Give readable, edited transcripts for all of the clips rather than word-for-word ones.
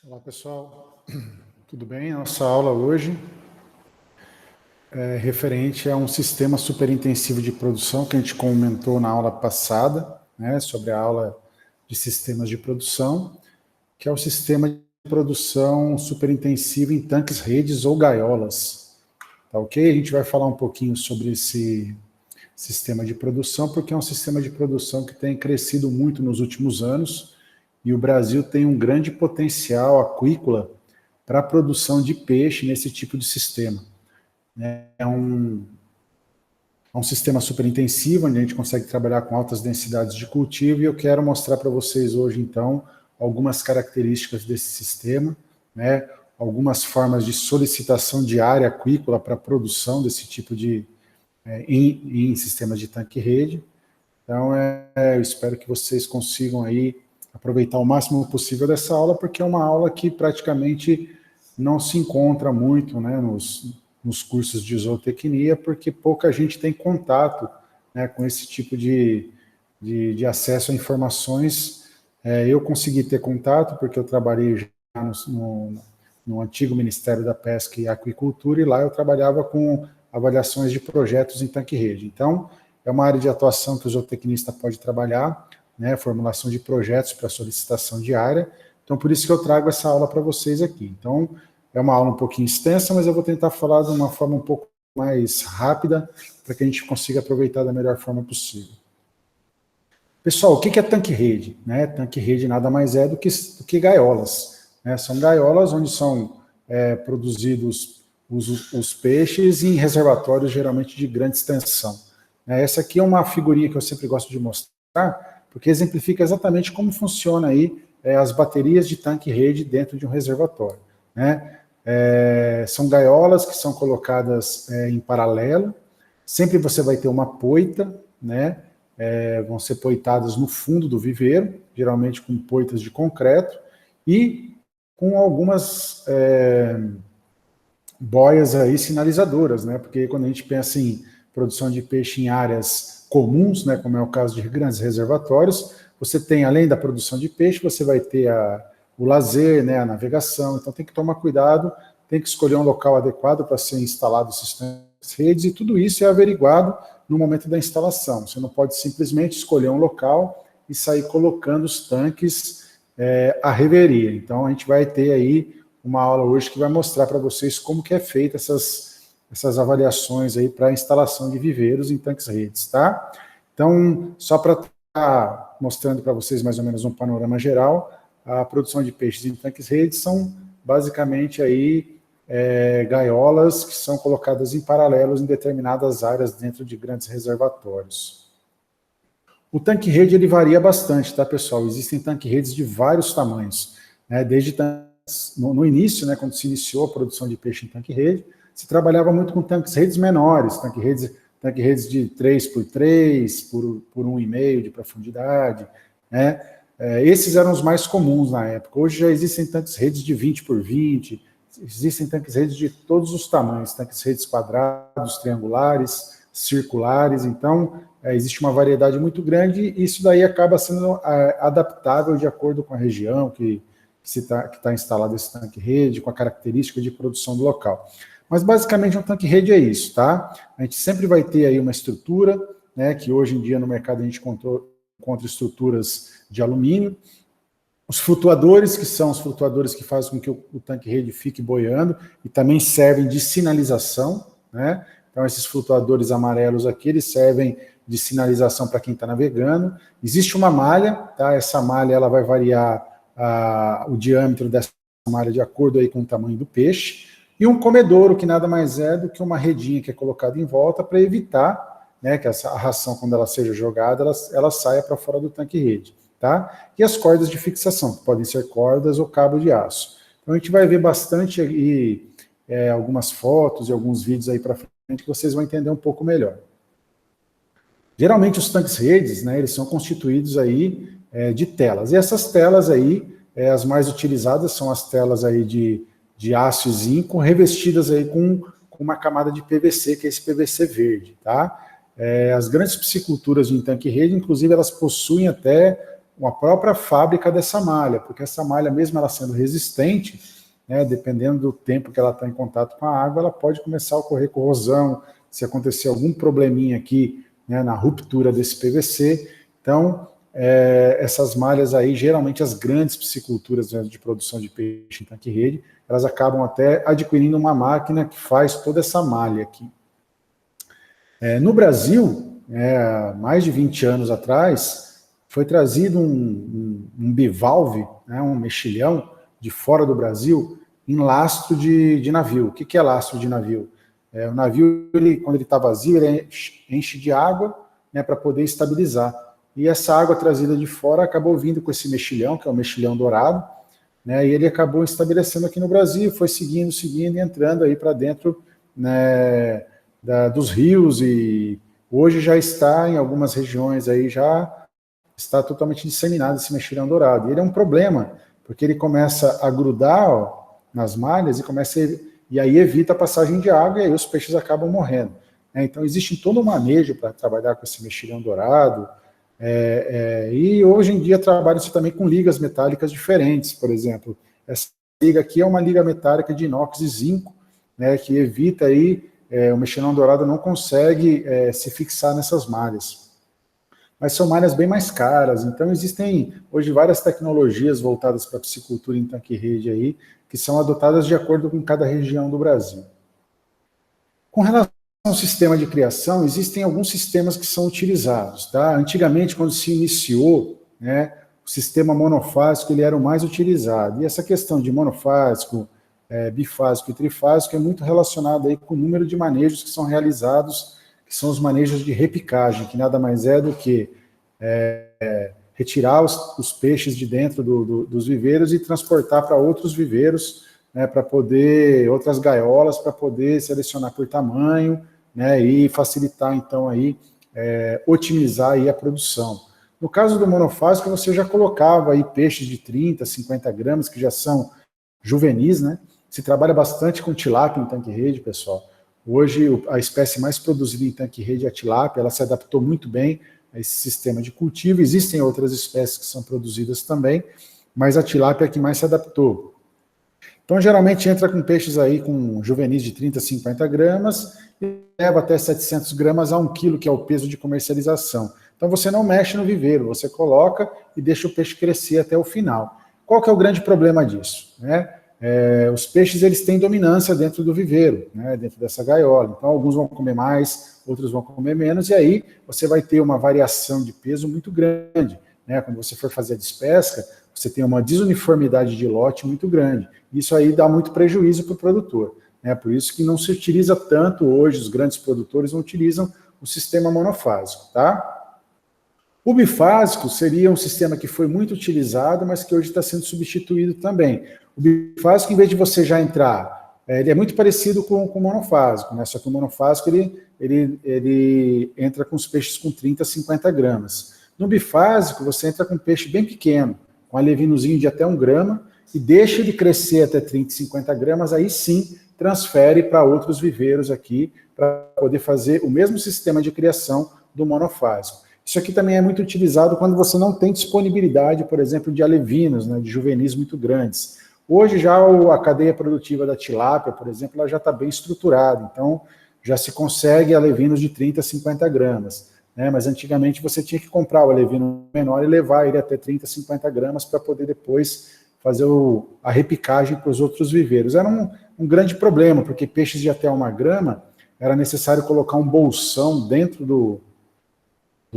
Olá pessoal, tudo bem? Nossa aula hoje é referente a um sistema superintensivo de produção que a gente comentou na aula passada, né, sobre a aula de sistemas de produção, que é o sistema de produção superintensivo em tanques, redes ou gaiolas. Tá ok? A gente vai falar um pouquinho sobre esse sistema de produção, porque é um sistema de produção que tem crescido muito nos últimos anos e o Brasil tem um grande potencial aquícola para a produção de peixe nesse tipo de sistema. É um sistema super intensivo, onde a gente consegue trabalhar com altas densidades de cultivo, e eu quero mostrar para vocês hoje, então, algumas características desse sistema, né, algumas formas de solicitação de área aquícola para a produção desse tipo de, em sistemas de tanque-rede. Então, eu espero que vocês consigam aí aproveitar o máximo possível dessa aula, porque é uma aula que praticamente não se encontra muito, né, nos cursos de zootecnia, porque pouca gente tem contato, né, com esse tipo de acesso a informações. Eu consegui ter contato porque eu trabalhei já no antigo Ministério da Pesca e Aquicultura, e lá eu trabalhava com avaliações de projetos em tanque-rede. Então, é uma área de atuação que o zootecnista pode trabalhar, né, formulação de projetos para solicitação de área. Então, por isso que eu trago essa aula para vocês aqui. Então, é uma aula um pouquinho extensa, mas eu vou tentar falar de uma forma um pouco mais rápida, para que a gente consiga aproveitar da melhor forma possível. Pessoal, o que é tanque-rede? Né? Tanque-rede nada mais é do que gaiolas. Né? São gaiolas onde são produzidos os peixes em reservatórios, geralmente de grande extensão. Essa aqui é uma figurinha que eu sempre gosto de mostrar, porque exemplifica exatamente como funciona aí as baterias de tanque-rede dentro de um reservatório. Né? São gaiolas que são colocadas em paralelo, sempre você vai ter uma poita, né? Vão ser poitadas no fundo do viveiro, geralmente com poitas de concreto, e com algumas boias aí sinalizadoras, né? Porque quando a gente pensa em produção de peixe em áreas comuns, né, como é o caso de grandes reservatórios, você tem, além da produção de peixe, você vai ter o lazer, né, a navegação, então tem que tomar cuidado, tem que escolher um local adequado para ser instalado sistemas redes, e tudo isso é averiguado no momento da instalação. Você não pode simplesmente escolher um local e sair colocando os tanques à reveria. Então, a gente vai ter aí uma aula hoje que vai mostrar para vocês como que é feita essas avaliações aí para a instalação de viveiros em tanques redes, tá? Então, só para estar mostrando para vocês mais ou menos um panorama geral, a produção de peixes em tanques redes são basicamente aí gaiolas que são colocadas em paralelos em determinadas áreas dentro de grandes reservatórios. O tanque-rede ele varia bastante, tá, pessoal? Existem tanque-redes de vários tamanhos, né? Desde no início, né, quando se iniciou a produção de peixe em tanque-rede, se trabalhava muito com tanques-redes menores, tanque-redes de 3x3, por 1,5 de profundidade, né? Esses eram os mais comuns na época. Hoje já existem tanques-redes de 20x20, existem tanques-redes de todos os tamanhos, tanques-redes quadrados, triangulares, circulares, então existe uma variedade muito grande, e isso daí acaba sendo adaptável de acordo com a região que está instalado esse tanque-rede, com a característica de produção do local. Mas basicamente um tanque-rede é isso, tá? A gente sempre vai ter aí uma estrutura, né, que hoje em dia no mercado a gente encontra estruturas de alumínio, os flutuadores, que são os flutuadores que fazem com que o tanque-rede fique boiando, e também servem de sinalização, né? Então, esses flutuadores amarelos aqui, eles servem de sinalização para quem está navegando. Existe uma malha, tá? Essa malha ela vai variar o diâmetro dessa malha de acordo aí com o tamanho do peixe. E um comedouro, que nada mais é do que uma redinha que é colocada em volta para evitar, né, que a ração, quando ela seja jogada, ela saia para fora do tanque-rede. Tá? E as cordas de fixação, que podem ser cordas ou cabo de aço. Então a gente vai ver bastante aí, algumas fotos e alguns vídeos aí para frente que vocês vão entender um pouco melhor. Geralmente os tanques redes, né, eles são constituídos aí de telas. E essas telas aí, as mais utilizadas são as telas aí de aço e zinco, revestidas aí com uma camada de PVC, que é esse PVC verde. Tá? As grandes pisciculturas em tanque-rede, inclusive, elas possuem até a própria fábrica dessa malha, porque essa malha, mesmo ela sendo resistente, né, dependendo do tempo que ela está em contato com a água, ela pode começar a ocorrer corrosão, se acontecer algum probleminha aqui, né, na ruptura desse PVC. Então, essas malhas aí, geralmente as grandes pisciculturas, né, de produção de peixe em tanque-rede, elas acabam até adquirindo uma máquina que faz toda essa malha aqui. No Brasil, mais de 20 anos atrás, foi trazido um bivalve, né, um mexilhão de fora do Brasil, em lastro de navio. O que é lastro de navio? O navio, quando ele está vazio, ele enche de água, né, para poder estabilizar. E essa água trazida de fora acabou vindo com esse mexilhão, que é o mexilhão dourado, né, e ele acabou estabelecendo aqui no Brasil, foi seguindo e entrando aí para dentro, né, dos rios, e hoje já está em algumas regiões aí, já está totalmente disseminado esse mexilhão dourado. E ele é um problema, porque ele começa a grudar, ó, nas malhas e aí evita a passagem de água, e aí os peixes acabam morrendo. Então existe todo um manejo para trabalhar com esse mexilhão dourado, e hoje em dia trabalha-se também com ligas metálicas diferentes. Por exemplo, essa liga aqui é uma liga metálica de inox e zinco, né, que evita aí, o mexilhão dourado não consegue se fixar nessas malhas. Mas são malhas bem mais caras, então existem hoje várias tecnologias voltadas para a piscicultura em tanque-rede aí, que são adotadas de acordo com cada região do Brasil. Com relação ao sistema de criação, existem alguns sistemas que são utilizados. Tá? Antigamente, quando se iniciou, né, o sistema monofásico ele era o mais utilizado. E essa questão de monofásico, bifásico e trifásico é muito relacionada aí com o número de manejos que são realizados, que são os manejos de repicagem, que nada mais é do que retirar os peixes de dentro dos viveiros e transportar para outros viveiros, né, para poder, outras gaiolas, para poder selecionar por tamanho, né, e facilitar, então, aí, otimizar aí a produção. No caso do monofásico, você já colocava aí peixes de 30, 50 gramas, que já são juvenis, né? Se trabalha bastante com tilápia em tanque-rede, pessoal. Hoje, a espécie mais produzida em tanque-rede é a tilápia, ela se adaptou muito bem a esse sistema de cultivo. Existem outras espécies que são produzidas também, mas a tilápia é a que mais se adaptou. Então, geralmente, entra com peixes aí com juvenis de 30, 50 gramas e leva até 700 gramas a 1 quilo, que é o peso de comercialização. Então, você não mexe no viveiro, você coloca e deixa o peixe crescer até o final. Qual que é o grande problema disso? Os peixes eles têm dominância dentro do viveiro, né, dentro dessa gaiola. Então, alguns vão comer mais, outros vão comer menos, e aí você vai ter uma variação de peso muito grande. Né? Quando você for fazer a despesca, você tem uma desuniformidade de lote muito grande. Isso aí dá muito prejuízo para o produtor. Né? Por isso que não se utiliza tanto hoje, os grandes produtores não utilizam o sistema monofásico. Tá? O bifásico seria um sistema que foi muito utilizado, mas que hoje está sendo substituído também. O bifásico, em vez de você já entrar, ele é muito parecido com o monofásico, né? Só que o monofásico ele entra com os peixes com 30, 50 gramas. No bifásico, você entra com um peixe bem pequeno, com alevinozinho de até 1 grama, e deixa ele crescer até 30, 50 gramas, aí sim transfere para outros viveiros aqui, para poder fazer o mesmo sistema de criação do monofásico. Isso aqui também é muito utilizado quando você não tem disponibilidade, por exemplo, de alevinos, né, de juvenis muito grandes. Hoje já a cadeia produtiva da tilápia, por exemplo, ela já está bem estruturada, então já se consegue alevinos de 30, 50 gramas. Né, mas antigamente você tinha que comprar o alevino menor e levar ele até 30, 50 gramas para poder depois fazer a repicagem para os outros viveiros. Era um grande problema, porque peixes de até 1 grama, era necessário colocar um bolsão dentro do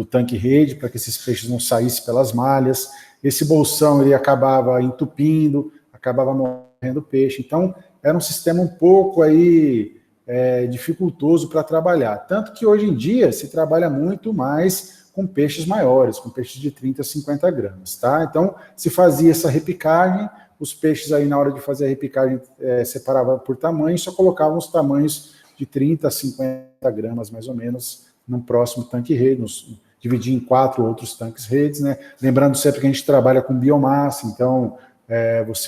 tanque-rede, para que esses peixes não saíssem pelas malhas. Esse bolsão ele acabava entupindo, acabava morrendo o peixe. Então, era um sistema um pouco aí, dificultoso para trabalhar. Tanto que hoje em dia se trabalha muito mais com peixes maiores, com peixes de 30, 50 gramas. Tá? Então, se fazia essa repicagem, os peixes aí na hora de fazer a repicagem separavam por tamanho, só colocavam os tamanhos de 30 a 50 gramas, mais ou menos, num próximo tanque-rede, dividir em 4 outros tanques-redes, né? Lembrando sempre que a gente trabalha com biomassa, então,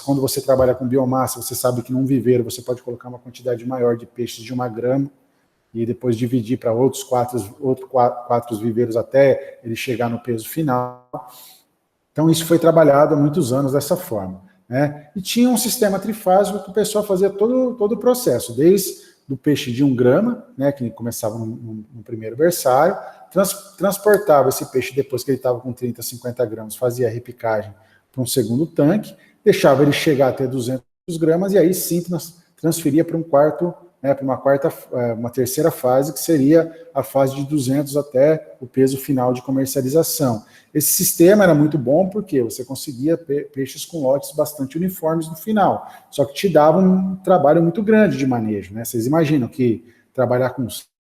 quando você trabalha com biomassa, você sabe que num viveiro você pode colocar uma quantidade maior de peixes de 1 grama e depois dividir para outros quatro viveiros até ele chegar no peso final. Então, isso foi trabalhado há muitos anos dessa forma, né? E tinha um sistema trifásico que o pessoal fazia todo o processo, desde do peixe de 1 grama, né, que começava no primeiro berçário, transportava esse peixe depois que ele estava com 30, 50 gramas, fazia a repicagem para um segundo tanque, deixava ele chegar até 200 gramas e aí sim transferia para uma terceira fase, que seria a fase de 200 até o peso final de comercialização. Esse sistema era muito bom porque você conseguia peixes com lotes bastante uniformes no final, só que te dava um trabalho muito grande de manejo, né? Vocês imaginam que trabalhar com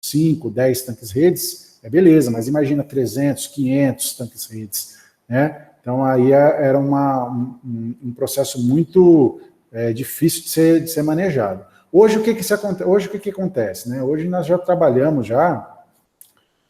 5, 10 tanques redes é beleza, mas imagina 300, 500 tanques redes, né? Então aí era um processo muito difícil de ser manejado. Hoje o que acontece? Né? Hoje nós já trabalhamos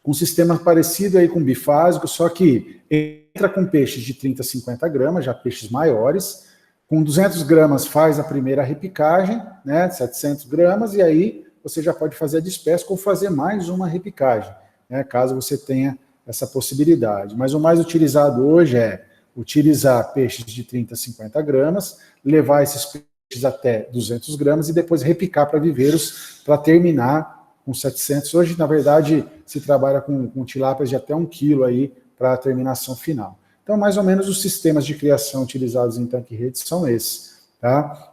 com um sistema parecido aí com bifásico, só que entra com peixes de 30 a 50 gramas, já peixes maiores, com 200 gramas faz a primeira repicagem, né, 700 gramas, e aí você já pode fazer a despesca ou fazer mais uma repicagem, né, caso você tenha essa possibilidade. Mas o mais utilizado hoje é utilizar peixes de 30 a 50 gramas, levar esses peixes até 200 gramas e depois repicar para viveiros para terminar com 700. Hoje, na verdade, se trabalha com tilápias de até 1 quilo aí para a terminação final. Então, mais ou menos os sistemas de criação utilizados em tanque-redes são esses, tá?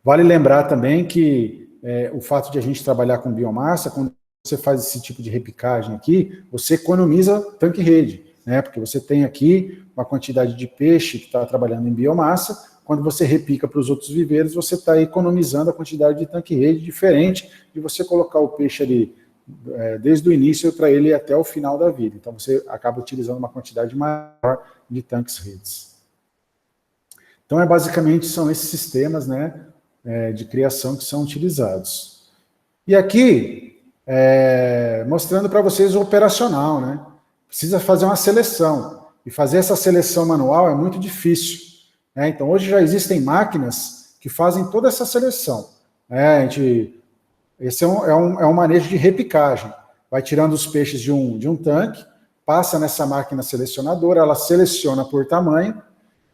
Vale lembrar também que o fato de a gente trabalhar com biomassa, quando você faz esse tipo de repicagem aqui, você economiza tanque-rede, né? Porque você tem aqui uma quantidade de peixe que está trabalhando em biomassa. Quando você repica para os outros viveiros, você está economizando a quantidade de tanque-rede, diferente de você colocar o peixe ali desde o início para ele ir até o final da vida. Então, você acaba utilizando uma quantidade maior de tanques-redes. Então, basicamente, são esses sistemas, né, de criação que são utilizados. E aqui, mostrando para vocês o operacional, né? Precisa fazer uma seleção. E fazer essa seleção manual é muito difícil. Então, hoje já existem máquinas que fazem toda essa seleção. Esse é um manejo de repicagem. Vai tirando os peixes de um tanque, passa nessa máquina selecionadora, ela seleciona por tamanho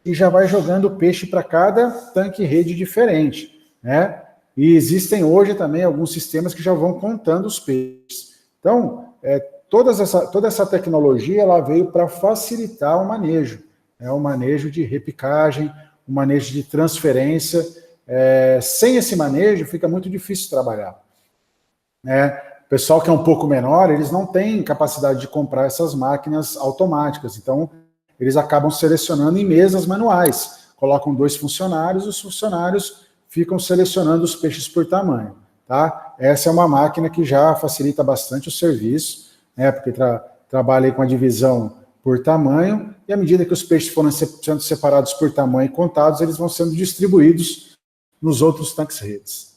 e já vai jogando o peixe para cada tanque-rede diferente, né? E existem hoje também alguns sistemas que já vão contando os peixes. Então, toda essa tecnologia ela veio para facilitar o manejo. O manejo de repicagem, o manejo de transferência. Sem esse manejo, fica muito difícil trabalhar. O pessoal que é um pouco menor, eles não têm capacidade de comprar essas máquinas automáticas, então eles acabam selecionando em mesas manuais. Colocam 2 funcionários, os funcionários ficam selecionando os peixes por tamanho. Tá? Essa é uma máquina que já facilita bastante o serviço, porque trabalha aí com a divisão por tamanho, e à medida que os peixes foram sendo separados por tamanho e contados, eles vão sendo distribuídos nos outros tanques-redes.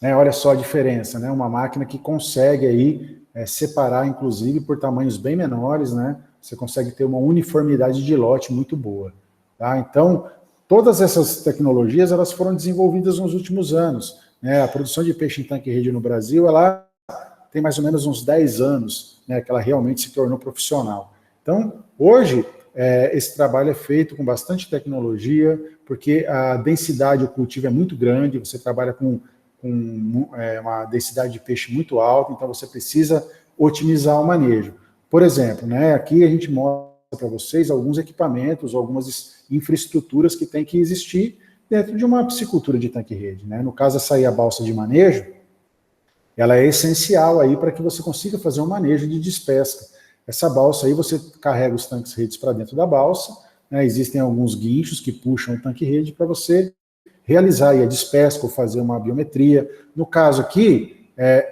Olha só a diferença, né? Uma máquina que consegue aí separar, inclusive, por tamanhos bem menores, né? Você consegue ter uma uniformidade de lote muito boa. Tá? Então, todas essas tecnologias elas foram desenvolvidas nos últimos anos. Né? A produção de peixe em tanque-rede no Brasil, ela tem mais ou menos uns 10 anos, né, que ela realmente se tornou profissional. Então, hoje, esse trabalho é feito com bastante tecnologia, porque a densidade, o cultivo é muito grande, você trabalha com uma densidade de peixe muito alta, então você precisa otimizar o manejo. Por exemplo, né, aqui a gente mostra para vocês alguns equipamentos, algumas infraestruturas que tem que existir dentro de uma piscicultura de tanque-rede. Né? No caso, essa aí, a balsa de manejo, ela é essencial aí para que você consiga fazer um manejo de despesca. Essa balsa aí, você carrega os tanques-redes para dentro da balsa, né? Existem alguns guinchos que puxam o tanque-rede para você realizar aí a despesca ou fazer uma biometria. No caso aqui,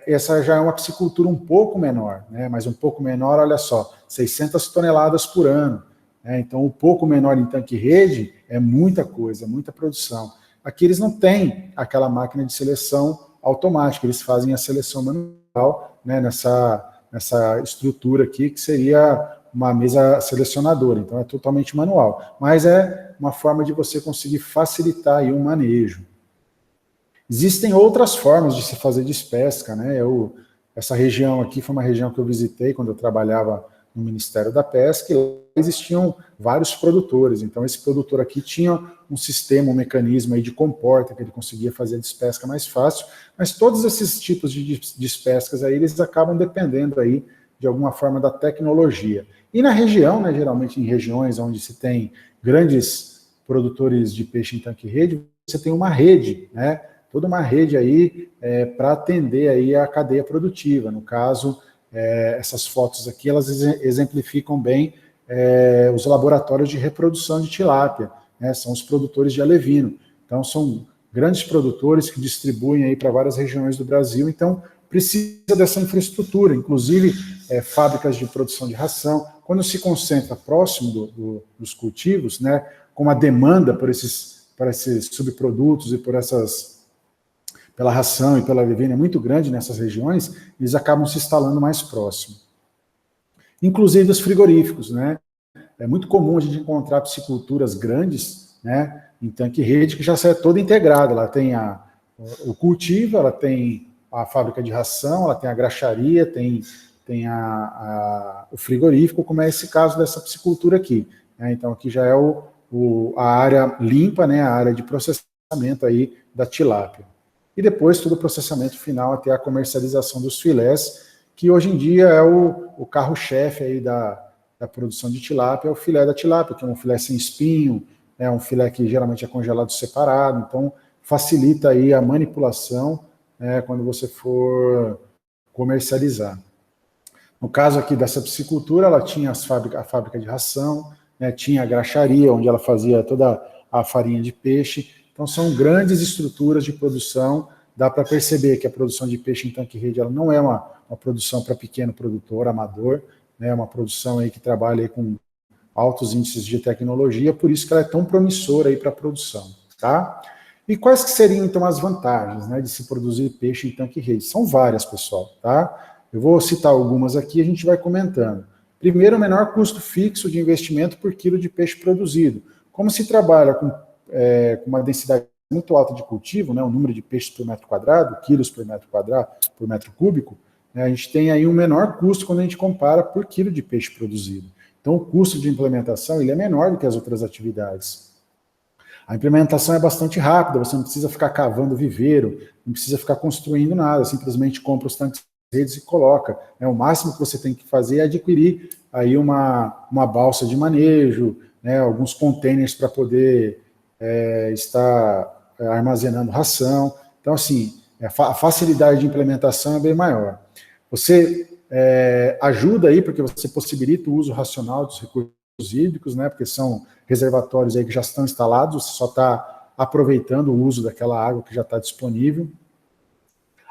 essa já é uma piscicultura um pouco menor, né? Mas um pouco menor, olha só, 600 toneladas por ano. Né? Então, um pouco menor em tanque-rede é muita coisa, muita produção. Aqui eles não têm aquela máquina de seleção automática, eles fazem a seleção manual, né, nessa estrutura aqui, que seria uma mesa selecionadora, então é totalmente manual, mas é uma forma de você conseguir facilitar aí um manejo. Existem outras formas de se fazer despesca, né, essa região aqui foi uma região que eu visitei quando eu trabalhava no Ministério da Pesca, e lá existiam vários produtores. Então, esse produtor aqui tinha um sistema, um mecanismo aí de comporta, que ele conseguia fazer a despesca mais fácil, mas todos esses tipos de despescas aí, eles acabam dependendo aí, de alguma forma, da tecnologia. E na região, né, geralmente em regiões onde se tem grandes produtores de peixe em tanque-rede, você tem uma rede, né, toda uma rede aí para atender aí a cadeia produtiva. No caso, essas fotos aqui, elas exemplificam bem os laboratórios de reprodução de tilápia, né, são os produtores de alevino. Então, são grandes produtores que distribuem aí para várias regiões do Brasil, então precisa dessa infraestrutura, inclusive fábricas de produção de ração. Quando se concentra próximo dos cultivos, né, com a demanda por esses subprodutos e pela ração e pela alevina é muito grande nessas regiões, eles acabam se instalando mais próximo. Inclusive os frigoríficos, né? É muito comum a gente encontrar pisciculturas grandes, né, em tanque-rede, que já é toda integrada. Ela tem o cultivo, ela tem a fábrica de ração, ela tem a graxaria, tem o frigorífico, como é esse caso dessa piscicultura aqui. Né? Então, aqui já é a área limpa, né, a área de processamento aí da tilápia. E depois todo o processamento final até a comercialização dos filés, que hoje em dia é o carro-chefe aí da produção de tilápia, é o filé da tilápia, que é um filé sem espinho, é um filé que geralmente é congelado separado, então facilita aí a manipulação quando você for comercializar. No caso aqui dessa piscicultura, ela tinha a fábrica de ração, né, tinha a graxaria, onde ela fazia toda a farinha de peixe. Então, são grandes estruturas de produção. Dá para perceber que a produção de peixe em tanque-rede ela não é uma produção para pequeno produtor, amador, né, é uma produção aí que trabalha aí com altos índices de tecnologia, por isso que ela é tão promissora aí para a produção. Tá? E quais que seriam, então, as vantagens, né, de se produzir peixe em tanque-rede? São várias, pessoal. Tá? Eu vou citar algumas aqui e a gente vai comentando. Primeiro, o menor custo fixo de investimento por quilo de peixe produzido. Como se trabalha com uma densidade muito alta de cultivo, né, o número de peixes por metro quadrado, quilos por metro quadrado, por metro cúbico, né, a gente tem aí um menor custo quando a gente compara por quilo de peixe produzido. Então, o custo de implementação ele é menor do que as outras atividades. A implementação é bastante rápida, você não precisa ficar cavando viveiro, não precisa ficar construindo nada, simplesmente compra os tanques redes e coloca. O máximo que você tem que fazer é adquirir aí uma balsa de manejo, né, alguns containers para poder estar armazenando ração. Então, assim, a facilidade de implementação é bem maior. Você ajuda aí, porque você possibilita o uso racional dos recursos hídricos, né, porque são reservatórios aí que já estão instalados, você só está aproveitando o uso daquela água que já está disponível.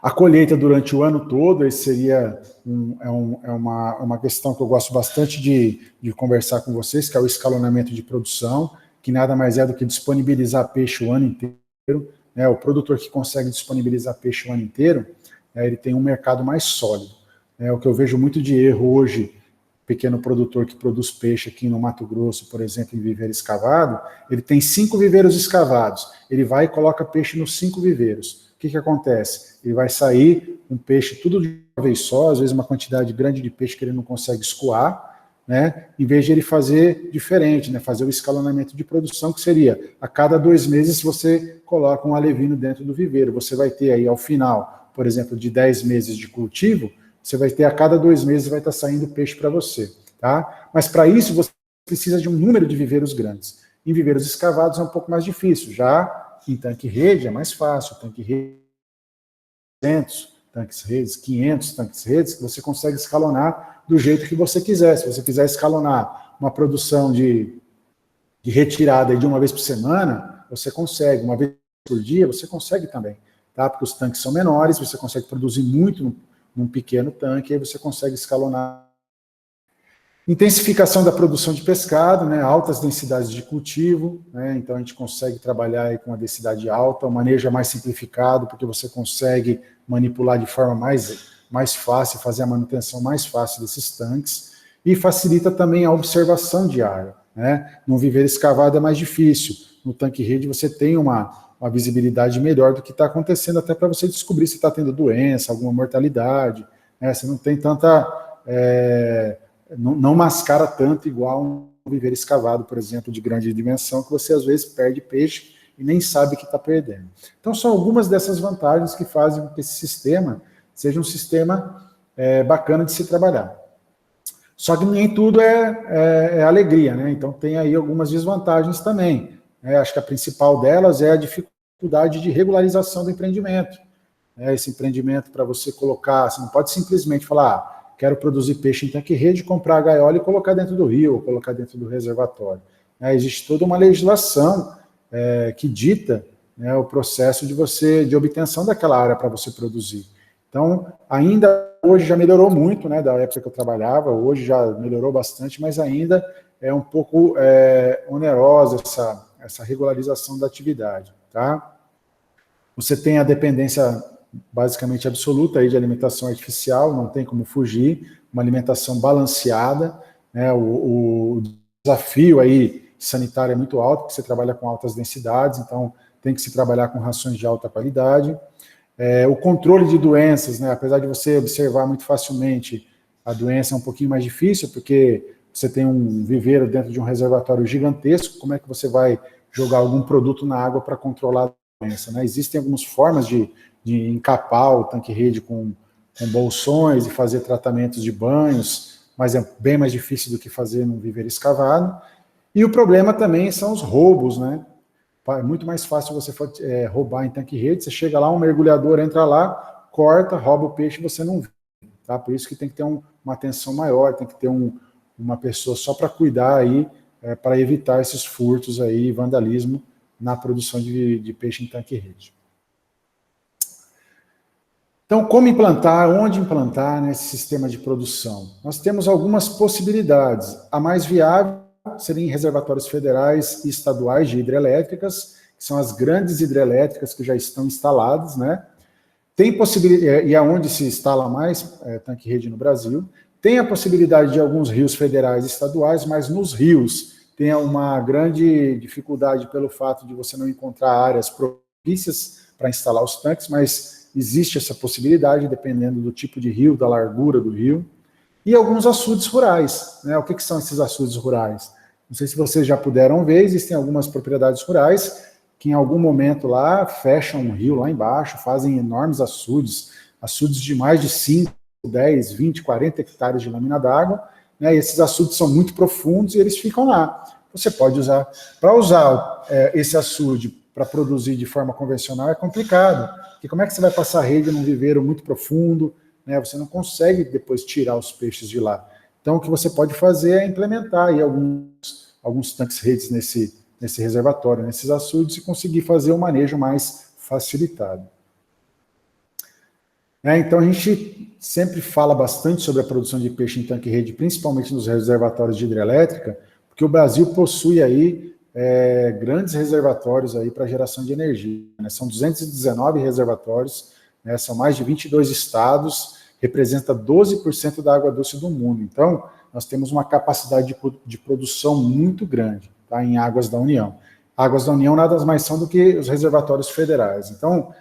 A colheita durante o ano todo, esse seria uma questão que eu gosto bastante de conversar com vocês, que é o escalonamento de produção, que nada mais é do que disponibilizar peixe o ano inteiro. Né? O produtor que consegue disponibilizar peixe o ano inteiro, ele tem um mercado mais sólido. O que eu vejo muito de erro hoje, pequeno produtor que produz peixe aqui no Mato Grosso, por exemplo, em viveiro escavado, ele tem 5 viveiros escavados, ele vai e coloca peixe nos 5 viveiros. O que acontece? Ele vai sair um peixe tudo de uma vez só, às vezes uma quantidade grande de peixe que ele não consegue escoar, né? Em vez de ele fazer diferente, né? Fazer o escalonamento de produção, que seria, a cada 2 meses você coloca um alevino dentro do viveiro, você vai ter aí ao final, por exemplo, de 10 meses de cultivo, você vai ter a cada 2 meses vai estar saindo peixe para você, tá? Mas para isso você precisa de um número de viveiros grandes. Em viveiros escavados é um pouco mais difícil, já em tanque-rede é mais fácil, tanque-rede 200 tanques-redes, 500 tanques-redes, que você consegue escalonar do jeito que você quiser. Se você quiser escalonar uma produção de retirada de uma vez por semana, você consegue. Uma vez por dia, você consegue também, tá? Porque os tanques são menores, você consegue produzir muito num pequeno tanque, aí você consegue escalonar. Intensificação da produção de pescado, né, altas densidades de cultivo, né, então a gente consegue trabalhar aí com uma densidade alta, o manejo é mais simplificado, porque você consegue manipular de forma mais fácil, fazer a manutenção mais fácil desses tanques, e facilita também a observação diária. Né, no viveiro escavado é mais difícil, no tanque-rede você tem uma visibilidade melhor do que está acontecendo, até para você descobrir se está tendo doença, alguma mortalidade, né, você não tem tanta não mascara tanto igual um viveiro escavado, por exemplo, de grande dimensão, que você às vezes perde peixe e nem sabe que está perdendo. Então são algumas dessas vantagens que fazem com que esse sistema seja um sistema bacana de se trabalhar. Só que nem tudo é alegria, né? Então tem aí algumas desvantagens também. Acho que a principal delas é a dificuldade de regularização do empreendimento. Esse empreendimento, para você colocar, você não pode simplesmente falar, quero produzir peixe em tanque-rede, comprar a gaiola e colocar dentro do rio, ou colocar dentro do reservatório. Existe toda uma legislação que dita o processo de obtenção daquela área para você produzir. Então, ainda hoje já melhorou muito, da época que eu trabalhava, hoje já melhorou bastante, mas ainda é um pouco onerosa essa regularização da atividade, tá? Você tem a dependência basicamente absoluta aí de alimentação artificial, não tem como fugir, uma alimentação balanceada, o desafio aí sanitário é muito alto, porque você trabalha com altas densidades, então tem que se trabalhar com rações de alta qualidade. O controle de doenças, apesar de você observar muito facilmente, a doença é um pouquinho mais difícil, porque você tem um viveiro dentro de um reservatório gigantesco, como é que você vai jogar algum produto na água para controlar a doença? Existem algumas formas de encapar o tanque-rede com bolsões e fazer tratamentos de banhos, mas é bem mais difícil do que fazer num viveiro escavado. E o problema também são os roubos, É muito mais fácil você roubar em tanque-rede, você chega lá, um mergulhador entra lá, corta, rouba o peixe e você não vê. Tá? Por isso que tem que ter uma atenção maior, tem que ter uma pessoa só para cuidar aí, para evitar esses furtos aí, vandalismo na produção de peixe em tanque-rede. Então, como implantar, onde implantar esse sistema de produção? Nós temos algumas possibilidades. A mais viável seria em reservatórios federais e estaduais de hidrelétricas, que são as grandes hidrelétricas que já estão instaladas, Tem possibilidade, e aonde se instala mais tanque-rede no Brasil, tem a possibilidade de alguns rios federais e estaduais, mas nos rios tem uma grande dificuldade pelo fato de você não encontrar áreas propícias para instalar os tanques, mas existe essa possibilidade, dependendo do tipo de rio, da largura do rio. E alguns açudes rurais. O que são esses açudes rurais? Não sei se vocês já puderam ver, existem algumas propriedades rurais que em algum momento lá fecham um rio lá embaixo, fazem enormes açudes de mais de 5, 10, 20, 40 hectares de lâmina d'água, e esses açudes são muito profundos e eles ficam lá. Você pode usar, para usar esse açude para produzir de forma convencional é complicado, porque como é que você vai passar rede num viveiro muito profundo, você não consegue depois tirar os peixes de lá. Então, o que você pode fazer é implementar aí alguns tanques-redes nesse reservatório, nesses açudes, e conseguir fazer um manejo mais facilitado. Então, a gente sempre fala bastante sobre a produção de peixe em tanque-rede, principalmente nos reservatórios de hidrelétrica, porque o Brasil possui aí grandes reservatórios aí para geração de energia. São 219 reservatórios, são mais de 22 estados, representa 12% da água doce do mundo. Então, nós temos uma capacidade de produção muito grande em águas da União. Águas da União nada mais são do que os reservatórios federais. Então,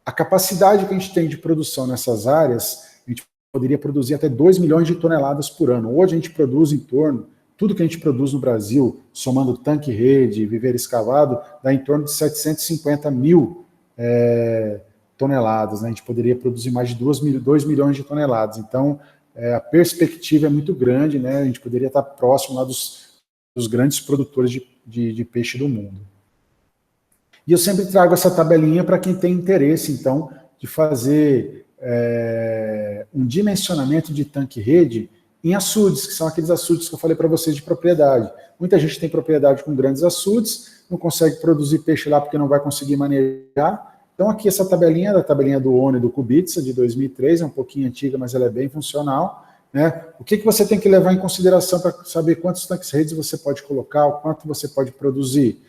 a capacidade que a gente tem de produção nessas áreas, a gente poderia produzir até 2 milhões de toneladas por ano. Hoje a gente produz em torno, tudo que a gente produz no Brasil, somando tanque-rede, viveiro escavado, dá em torno de 750 mil toneladas. A gente poderia produzir mais de 2 milhões de toneladas. Então, a perspectiva é muito grande, a gente poderia estar próximo lá dos grandes produtores de peixe do mundo. E eu sempre trago essa tabelinha para quem tem interesse, então, de fazer um dimensionamento de tanque-rede em açudes, que são aqueles açudes que eu falei para vocês de propriedade. Muita gente tem propriedade com grandes açudes, não consegue produzir peixe lá porque não vai conseguir manejar. Então, aqui essa tabelinha, da tabelinha do ONU e do Kubica, de 2003, é um pouquinho antiga, mas ela é bem funcional. O que você tem que levar em consideração para saber quantos tanques-redes você pode colocar, o quanto você pode produzir?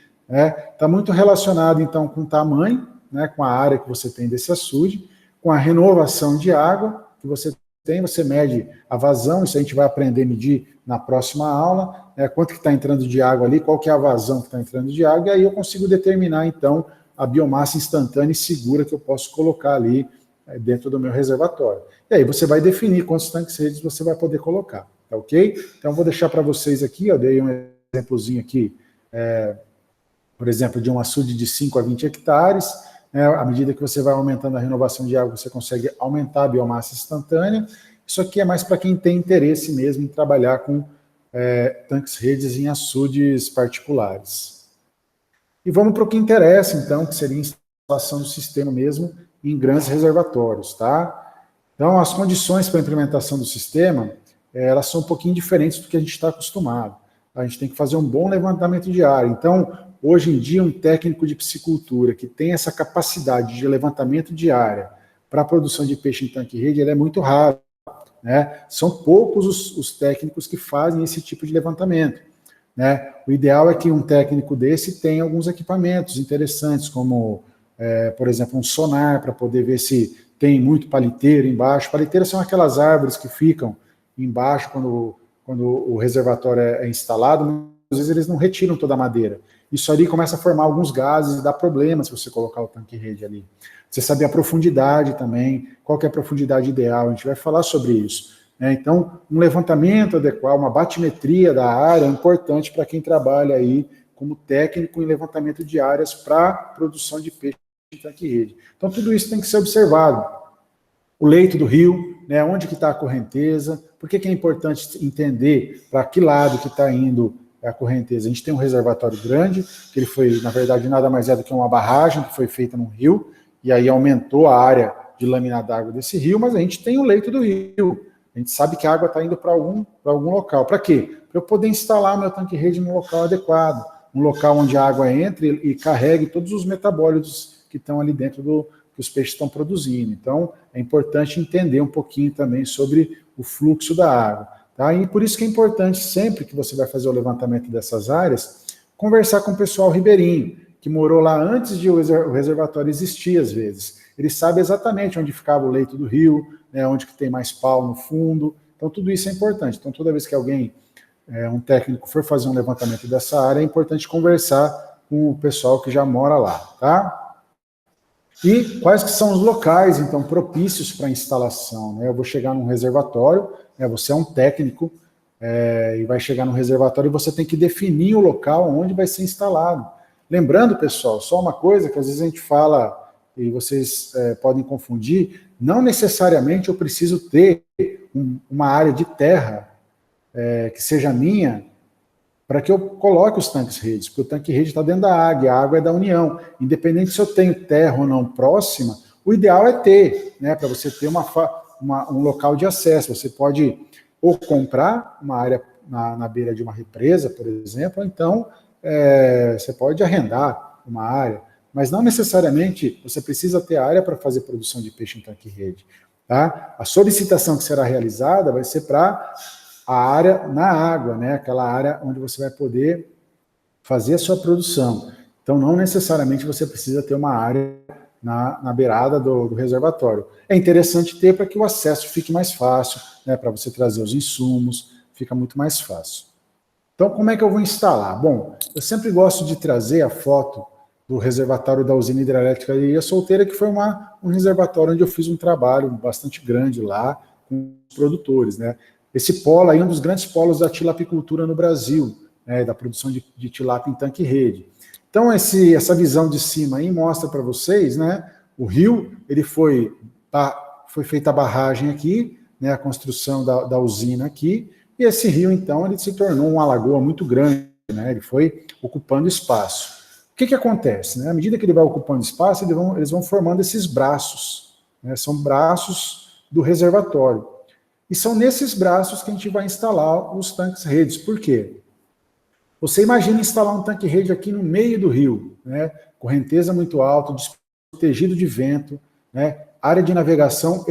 Está muito relacionado, então, com o tamanho, com a área que você tem desse açude, com a renovação de água que você tem, você mede a vazão, isso a gente vai aprender a medir na próxima aula, quanto que está entrando de água ali, qual que é a vazão que está entrando de água, e aí eu consigo determinar, então, a biomassa instantânea e segura que eu posso colocar ali dentro do meu reservatório. E aí você vai definir quantos tanques-redes você vai poder colocar. tá ok? Então, vou deixar para vocês aqui, eu dei um exemplozinho aqui, por exemplo, de um açude de 5 a 20 hectares, né, à medida que você vai aumentando a renovação de água, você consegue aumentar a biomassa instantânea. Isso aqui é mais para quem tem interesse mesmo em trabalhar com tanques-redes em açudes particulares. E vamos para o que interessa, então, que seria a instalação do sistema mesmo em grandes reservatórios, tá? Então, as condições para a implementação do sistema, elas são um pouquinho diferentes do que a gente está acostumado. A gente tem que fazer um bom levantamento de área. Então, hoje em dia, um técnico de piscicultura que tem essa capacidade de levantamento de área para a produção de peixe em tanque-rede, ele é muito raro, né? São poucos os técnicos que fazem esse tipo de levantamento, né? O ideal é que um técnico desse tenha alguns equipamentos interessantes, como, por exemplo, um sonar para poder ver se tem muito paliteiro embaixo. Paliteiras são aquelas árvores que ficam embaixo quando o reservatório é instalado, mas às vezes eles não retiram toda a madeira. Isso ali começa a formar alguns gases e dá problema se você colocar o tanque-rede ali. Você saber a profundidade também, qual que é a profundidade ideal, a gente vai falar sobre isso. Então, um levantamento adequado, uma batimetria da área é importante para quem trabalha aí como técnico em levantamento de áreas para produção de peixe em tanque-rede. Então, tudo isso tem que ser observado. O leito do rio, né, onde que está a correnteza, por que é importante entender para que lado que está indo a correnteza. A gente tem um reservatório grande, que ele foi, na verdade, nada mais é do que uma barragem que foi feita num rio, e aí aumentou a área de lâmina d'água desse rio, mas a gente tem o leito do rio. A gente sabe que a água está indo para algum local. Para quê? Para eu poder instalar meu tanque-rede no local adequado, um local onde a água entre e carregue todos os metabólitos que estão ali dentro que os peixes estão produzindo. Então, é importante entender um pouquinho também sobre o fluxo da água. Tá? E por isso que é importante, sempre que você vai fazer o levantamento dessas áreas, conversar com o pessoal ribeirinho, que morou lá antes de o reservatório existir, às vezes. Ele sabe exatamente onde ficava o leito do rio, né, onde que tem mais pau no fundo. Então, tudo isso é importante. Então, toda vez que alguém, um técnico, for fazer um levantamento dessa área, é importante conversar com o pessoal que já mora lá, tá? E quais que são os locais, então, propícios para instalação, né? Eu vou chegar num reservatório, você é um técnico, e vai chegar num reservatório e você tem que definir o local onde vai ser instalado. Lembrando, pessoal, só uma coisa que às vezes a gente fala, e vocês podem confundir, não necessariamente eu preciso ter uma área de terra que seja minha, para que eu coloque os tanques-redes, porque o tanque-rede está dentro da água, a água é da União. Independente se eu tenho terra ou não próxima, o ideal é ter, né, para você ter um local de acesso. Você pode ou comprar uma área na beira de uma represa, por exemplo, ou então você pode arrendar uma área, mas não necessariamente você precisa ter área para fazer produção de peixe em tanque-rede. Tá? A solicitação que será realizada vai ser para a área na água, né? Aquela área onde você vai poder fazer a sua produção. Então, não necessariamente você precisa ter uma área na beirada do reservatório. É interessante ter para que o acesso fique mais fácil, né? Para você trazer os insumos, fica muito mais fácil. Então, como é que eu vou instalar? Bom, eu sempre gosto de trazer a foto do reservatório da usina hidrelétrica de Ilha Solteira, que foi um reservatório onde eu fiz um trabalho bastante grande lá com os produtores, né? Esse polo aí é um dos grandes polos da tilapicultura no Brasil, né, da produção de tilápia em tanque-rede. Então, essa visão de cima aí mostra para vocês, né, o rio, ele foi feita a barragem aqui, né, a construção da usina aqui, e esse rio, então, ele se tornou uma lagoa muito grande, né, ele foi ocupando espaço. O que acontece? Né? À medida que ele vai ocupando espaço, eles vão formando esses braços, né, são braços do reservatório. E são nesses braços que a gente vai instalar os tanques-redes. Por quê? Você imagina instalar um tanque-rede aqui no meio do rio, né? Correnteza muito alta, desprotegido de vento, né? Área de navegação,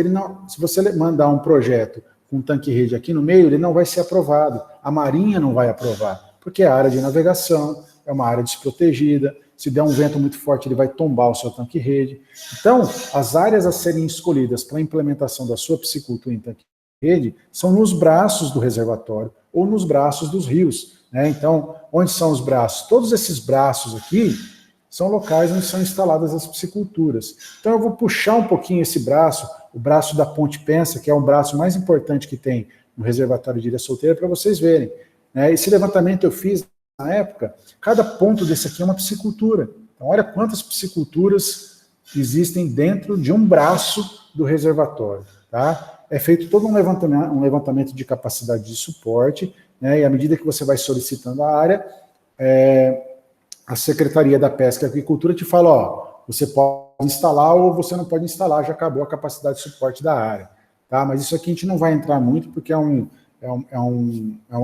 se você mandar um projeto com um tanque-rede aqui no meio, ele não vai ser aprovado. A Marinha não vai aprovar, porque é área de navegação, é uma área desprotegida. Se der um vento muito forte, ele vai tombar o seu tanque-rede. Então, as áreas a serem escolhidas para a implementação da sua piscicultura em tanque-rede são nos braços do reservatório ou nos braços dos rios. Né? Então, onde são os braços? Todos esses braços aqui são locais onde são instaladas as pisciculturas. Então, eu vou puxar um pouquinho esse braço, o braço da Ponte Pensa, que é o braço mais importante que tem um reservatório de ilha solteira para vocês verem. Né? Esse levantamento eu fiz na época, cada ponto desse aqui é uma piscicultura. Então, olha quantas pisciculturas existem dentro de um braço do reservatório. Tá? É feito todo um levantamento de capacidade de suporte, né? E à medida que você vai solicitando a área, a Secretaria da Pesca e Agricultura te fala, ó, você pode instalar ou você não pode instalar, já acabou a capacidade de suporte da área. Tá? Mas isso aqui a gente não vai entrar muito, porque é um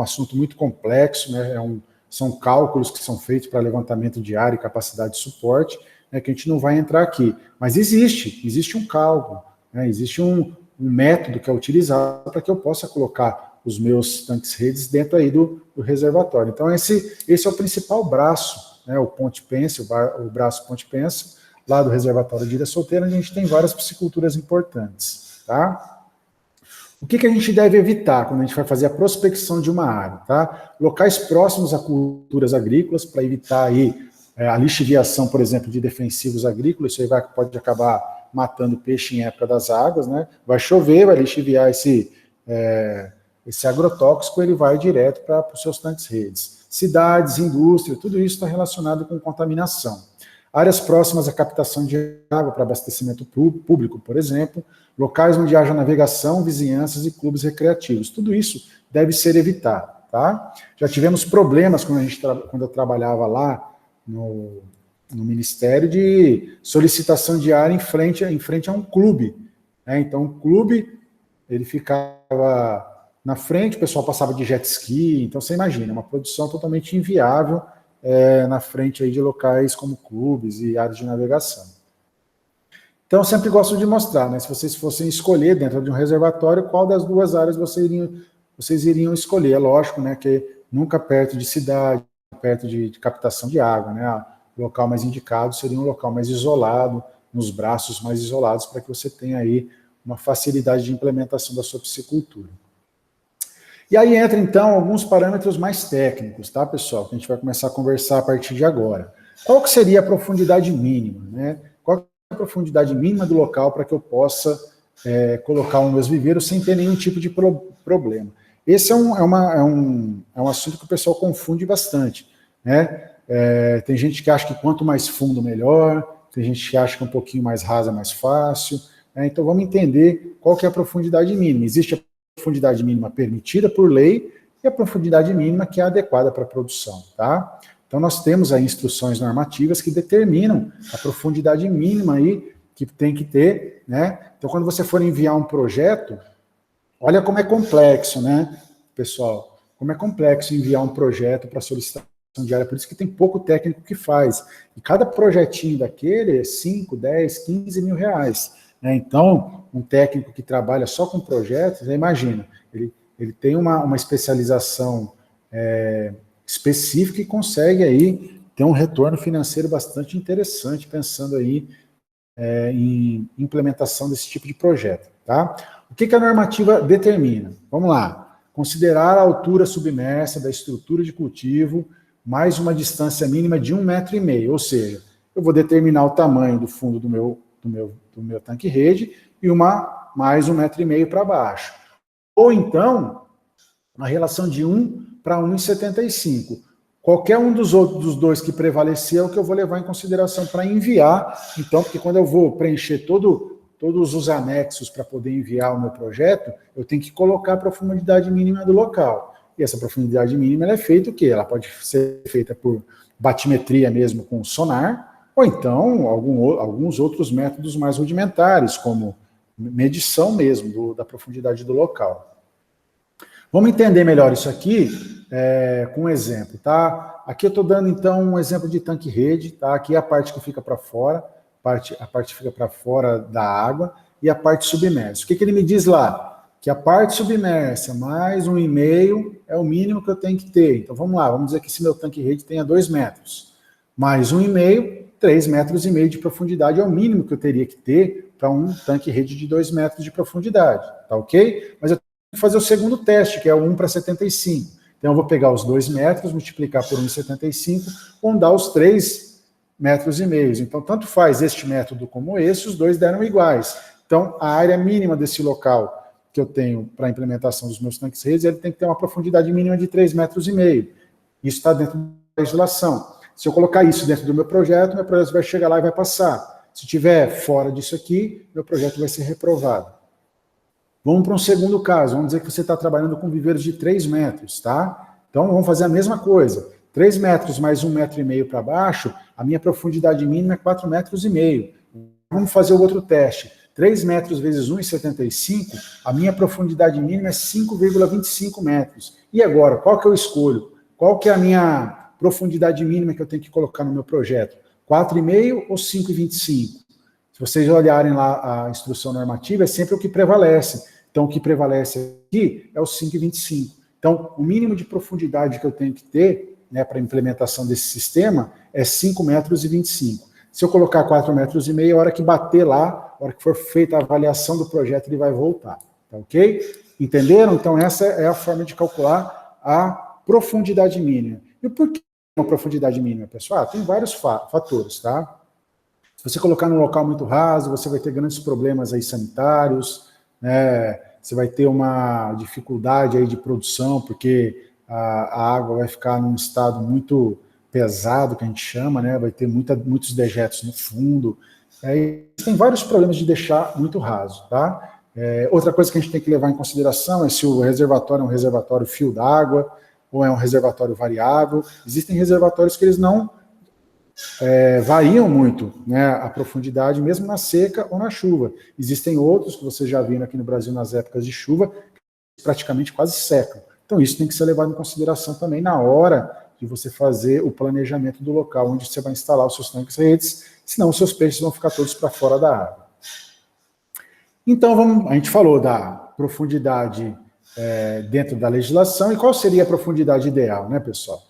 assunto muito complexo, né? São cálculos que são feitos para levantamento de área e capacidade de suporte, né, que a gente não vai entrar aqui. Mas existe um cálculo, né, existe um método que é utilizado para que eu possa colocar os meus tanques redes dentro aí do reservatório. Então, esse é o principal braço, né, o Ponte Pense, o braço Ponte Pense, lá do reservatório de ilha solteira, onde a gente tem várias pisciculturas importantes, tá? O que a gente deve evitar quando a gente vai fazer a prospecção de uma área, tá? Locais próximos a culturas agrícolas, para evitar aí a lixiviação, por exemplo, de defensivos agrícolas, isso aí pode acabar matando peixe em época das águas, né? Vai chover, vai lixiviar esse agrotóxico, ele vai direto para os seus tanques redes. Cidades, indústria, tudo isso está relacionado com contaminação. Áreas próximas à captação de água para abastecimento público, por exemplo, locais onde haja navegação, vizinhanças e clubes recreativos. Tudo isso deve ser evitado, tá? Já tivemos problemas quando eu trabalhava lá no Ministério de solicitação de área em frente a um clube. Né? Então, o clube, ele ficava na frente, o pessoal passava de jet ski, então você imagina, uma produção totalmente inviável na frente aí de locais como clubes e áreas de navegação. Então, eu sempre gosto de mostrar, né, se vocês fossem escolher dentro de um reservatório, qual das duas áreas vocês iriam escolher. É lógico, né, que nunca perto de cidade, perto de captação de água, né, o local mais indicado seria um local mais isolado, nos braços mais isolados, para que você tenha aí uma facilidade de implementação da sua piscicultura. E aí entra, então, alguns parâmetros mais técnicos, tá, pessoal? Que a gente vai começar a conversar a partir de agora. Qual que seria a profundidade mínima, né? Qual que é a profundidade mínima do local para que eu possa colocar os meus viveiros sem ter nenhum tipo de problema? Esse é um assunto que o pessoal confunde bastante, né? Tem gente que acha que quanto mais fundo, melhor. Tem gente que acha que um pouquinho mais rasa, mais fácil. Né? Então, vamos entender qual que é a profundidade mínima. Existe a profundidade mínima permitida por lei e a profundidade mínima que é adequada para a produção, tá? Então, nós temos aí instruções normativas que determinam a profundidade mínima aí que tem que ter, né? Então, quando você for enviar um projeto, olha como é complexo, né, pessoal? Como é complexo enviar um projeto para solicitação de área, por isso que tem pouco técnico que faz. E cada projetinho daquele é 5, 10, 15 mil reais. Né? Então, um técnico que trabalha só com projetos, você imagina, ele tem uma especialização específica e consegue aí ter um retorno financeiro bastante interessante, pensando aí em implementação desse tipo de projeto. Tá? O que a normativa determina? Vamos lá. Considerar a altura submersa da estrutura de cultivo mais uma distância mínima de 1,5 metro, ou seja, eu vou determinar o tamanho do fundo do meu tanque-rede e mais 1,5 metro para baixo. Ou então, a relação de 1 para 1,75. Qualquer um dos dois que prevalecer é o que eu vou levar em consideração para enviar. Então, porque quando eu vou preencher todos os anexos para poder enviar o meu projeto, eu tenho que colocar a profundidade mínima do local. E essa profundidade mínima ela é feita o quê? Ela pode ser feita por batimetria mesmo com sonar, ou então alguns outros métodos mais rudimentares, como medição mesmo da profundidade do local. Vamos entender melhor isso aqui com um exemplo, tá? Aqui eu estou dando, então, um exemplo de tanque-rede, tá? Aqui é a parte que fica para fora, a parte fica para fora da água, e a parte submersa. O que ele me diz lá? Que a parte submersa mais 1,5 é o mínimo que eu tenho que ter. Então, vamos lá, vamos dizer que esse meu tanque-rede tenha 2 metros. Mais 1,5, 3,5 metros de profundidade é o mínimo que eu teria que ter para um tanque-rede de 2 metros de profundidade, tá ok? Mas eu tenho que fazer o segundo teste, que é o 1 para 75. Então, eu vou pegar os 2 metros, multiplicar por 1,75, vão dar os 3,5 metros. Então, tanto faz este método como esse, os dois deram iguais. Então, a área mínima desse local que eu tenho para a implementação dos meus tanques redes, ele tem que ter uma profundidade mínima de 3,5 metros. Isso está dentro da legislação. Se eu colocar isso dentro do meu projeto vai chegar lá e vai passar. Se estiver fora disso aqui, meu projeto vai ser reprovado. Vamos para um segundo caso. Vamos dizer que você está trabalhando com viveiros de 3 metros, tá? Então, vamos fazer a mesma coisa. 3 metros mais 1,5 metro para baixo, a minha profundidade mínima é 4,5 metros. Vamos fazer o outro teste. 3 metros vezes 1,75, a minha profundidade mínima é 5,25 metros. E agora, qual que eu escolho? Qual que é a minha profundidade mínima que eu tenho que colocar no meu projeto? 4,5 ou 5,25? Se vocês olharem lá a instrução normativa, é sempre o que prevalece. Então, o que prevalece aqui é o 5,25. Então, o mínimo de profundidade que eu tenho que ter, né, para a implementação desse sistema é 5,25 metros. Se eu colocar 4,5 metros, a hora que bater lá, a hora que for feita a avaliação do projeto, ele vai voltar. Tá ok? Entenderam? Então, essa é a forma de calcular a profundidade mínima. E por que uma profundidade mínima, pessoal? Tem vários fatores, tá? Se você colocar num local muito raso, você vai ter grandes problemas aí sanitários, né? Você vai ter uma dificuldade aí de produção, porque a água vai ficar num estado muito pesado, que a gente chama, né? Vai ter muitos dejetos no fundo. Tem vários problemas de deixar muito raso, tá? Outra coisa que a gente tem que levar em consideração é se o reservatório é um reservatório fio d'água ou é um reservatório variável. Existem reservatórios que eles não variam muito, né, a profundidade, mesmo na seca ou na chuva. Existem outros que vocês já viram aqui no Brasil nas épocas de chuva, que praticamente quase secam. Então isso tem que ser levado em consideração também na hora de você fazer o planejamento do local onde você vai instalar os seus tanques redes, senão os seus peixes vão ficar todos para fora da água. Então a gente falou da profundidade dentro da legislação, e qual seria a profundidade ideal, né, pessoal?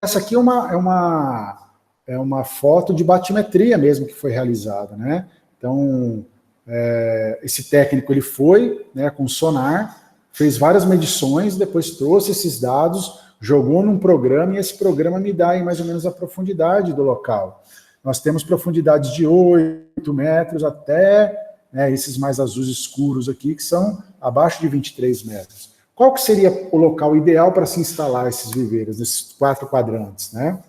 Essa aqui é uma foto de batimetria mesmo que foi realizada, né? Então, esse técnico ele foi, né, com sonar, fez várias medições, depois trouxe esses dados, jogou num programa, e esse programa me dá aí mais ou menos a profundidade do local. Nós temos profundidades de 8 metros até, né, esses mais azuis escuros aqui, que são abaixo de 23 metros. Qual que seria o local ideal para se instalar esses viveiros, nesses 4 quadrantes, né?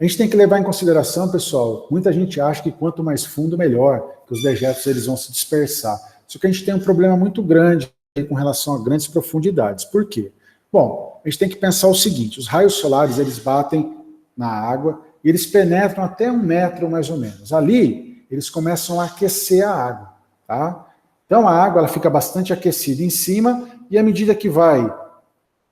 A gente tem que levar em consideração, pessoal, muita gente acha que quanto mais fundo, melhor, que os dejetos eles vão se dispersar. Só que a gente tem um problema muito grande com relação a grandes profundidades. Por quê? Bom, a gente tem que pensar o seguinte, os raios solares, eles batem na água e eles penetram até 1 metro, mais ou menos. Ali, eles começam a aquecer a água, tá? Então, a água ela fica bastante aquecida em cima e, à medida que vai